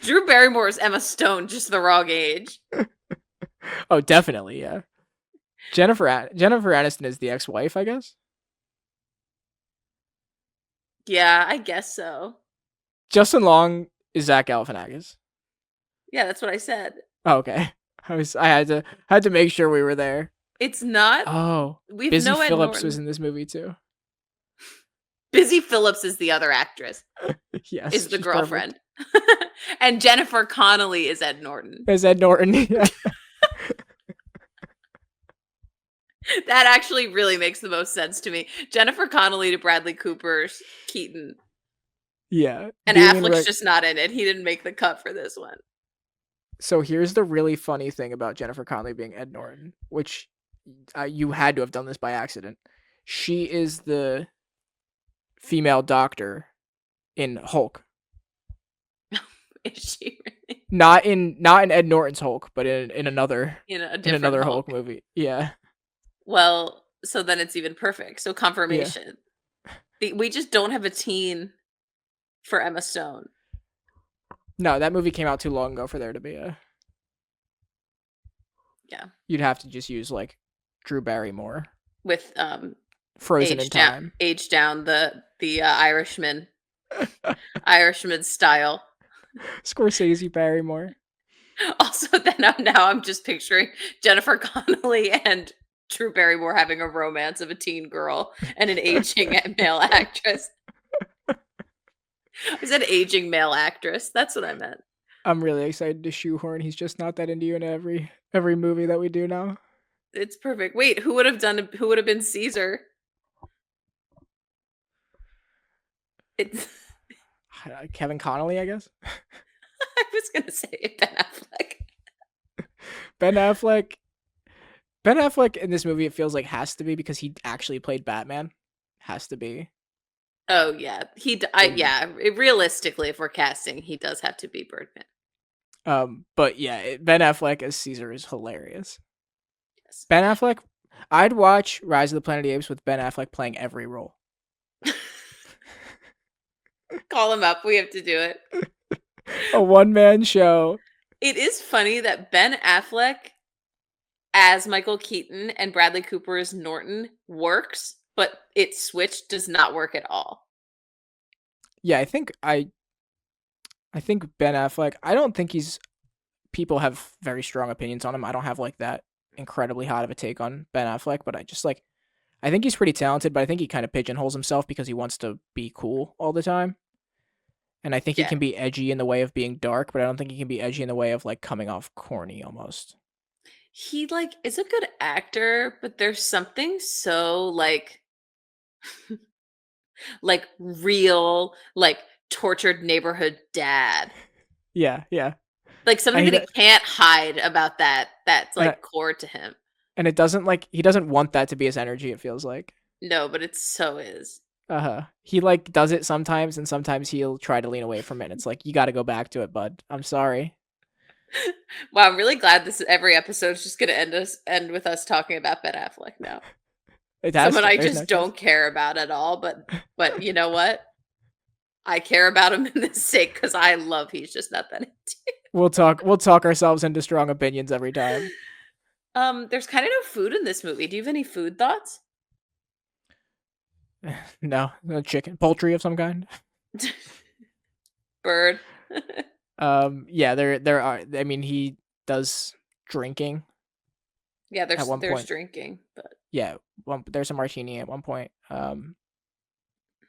Drew Barrymore is Emma Stone, just the wrong age. Oh, definitely, yeah. Jennifer Aniston is the ex-wife, I guess. Yeah, I guess so. Justin Long is Zach Galifianakis. Yeah, that's what I said. Oh, okay. I had to make sure we were there. It's not. Oh, We've Busy no Ed Phillips Norton. was in this movie too. Busy Phillips is the other actress. Yes, is the girlfriend. And Jennifer Connelly is Ed Norton. Is Ed Norton? Yeah. That actually really makes the most sense to me. Jennifer Connelly to Bradley Cooper's Keaton. Yeah. And Affleck's just not in it. He didn't make the cut for this one. So here's the really funny thing about Jennifer Connelly being Ed Norton, which you had to have done this by accident. She is the female doctor in Hulk. Is she really? Not in Ed Norton's Hulk, but in another Hulk. Hulk movie. Yeah. Well, so then it's even perfect. So confirmation. Yeah. We just don't have a teen for Emma Stone. No, that movie came out too long ago for there to be a. Yeah. You'd have to just use like Drew Barrymore with Frozen in Time. Age down the Irishman. Irishman style. Scorsese Barrymore. Also, then now I'm just picturing Jennifer Connelly and Drew Barrymore having a romance of a teen girl and an aging male actress. I said aging male actress. That's what I meant. I'm really excited to shoehorn. He's just not that into you in every movie that we do now. It's perfect. Wait, who would have been Caesar? It's Kevin Connolly, I guess. I was gonna say Ben Affleck. Ben Affleck in this movie, it feels like has to be because he actually played Batman. Has to be. Oh yeah, realistically, if we're casting, he does have to be Birdman. But yeah, Ben Affleck as Caesar is hilarious. Yes. Ben Affleck, I'd watch Rise of the Planet of the Apes with Ben Affleck playing every role. Call him up. We have to do it. A one-man show. It is funny that Ben Affleck as Michael Keaton and Bradley Cooper as Norton works, but it switched does not work at all. Yeah, I think Ben Affleck, I don't think people have very strong opinions on him. I don't have like that incredibly hot of a take on Ben Affleck, but I think he's pretty talented, but I think he kind of pigeonholes himself because he wants to be cool all the time. And I think he can be edgy in the way of being dark, but I don't think he can be edgy in the way of like coming off corny almost. He like is a good actor, but there's something so like like real, like tortured neighborhood dad. Yeah, yeah. Like something that he can't hide about that's like core to him. And it doesn't like he doesn't want that to be his energy, it feels like. No, but it so is. He like does it sometimes and sometimes he'll try to lean away from it. And it's like, you gotta go back to it, bud. I'm sorry. Wow, I'm really glad every episode is just gonna end with us talking about Ben Affleck now. Someone I just don't care about at all, but you know what? I care about him in this sake because I love he's just not that into it. We'll talk ourselves into strong opinions every time. There's kind of no food in this movie. Do you have any food thoughts? No chicken, poultry of some kind. Bird. Yeah, there are. I mean, he does drinking. Yeah, there's drinking, but yeah, there's a martini at one point.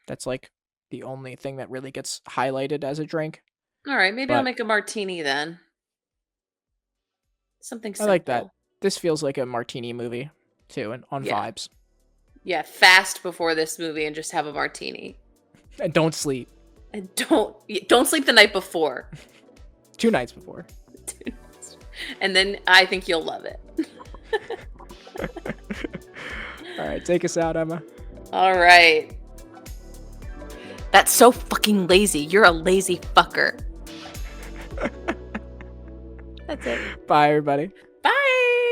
That's like the only thing that really gets highlighted as a drink. All right, maybe I'll make a martini then. Something simple. I like that. This feels like a martini movie too, and on vibes. Yeah, fast before this movie and just have a martini. And don't sleep. And don't sleep the night before. 2 nights before. And then I think you'll love it. All right, take us out, Emma. All right. That's so fucking lazy. You're a lazy fucker. That's it. Bye, everybody.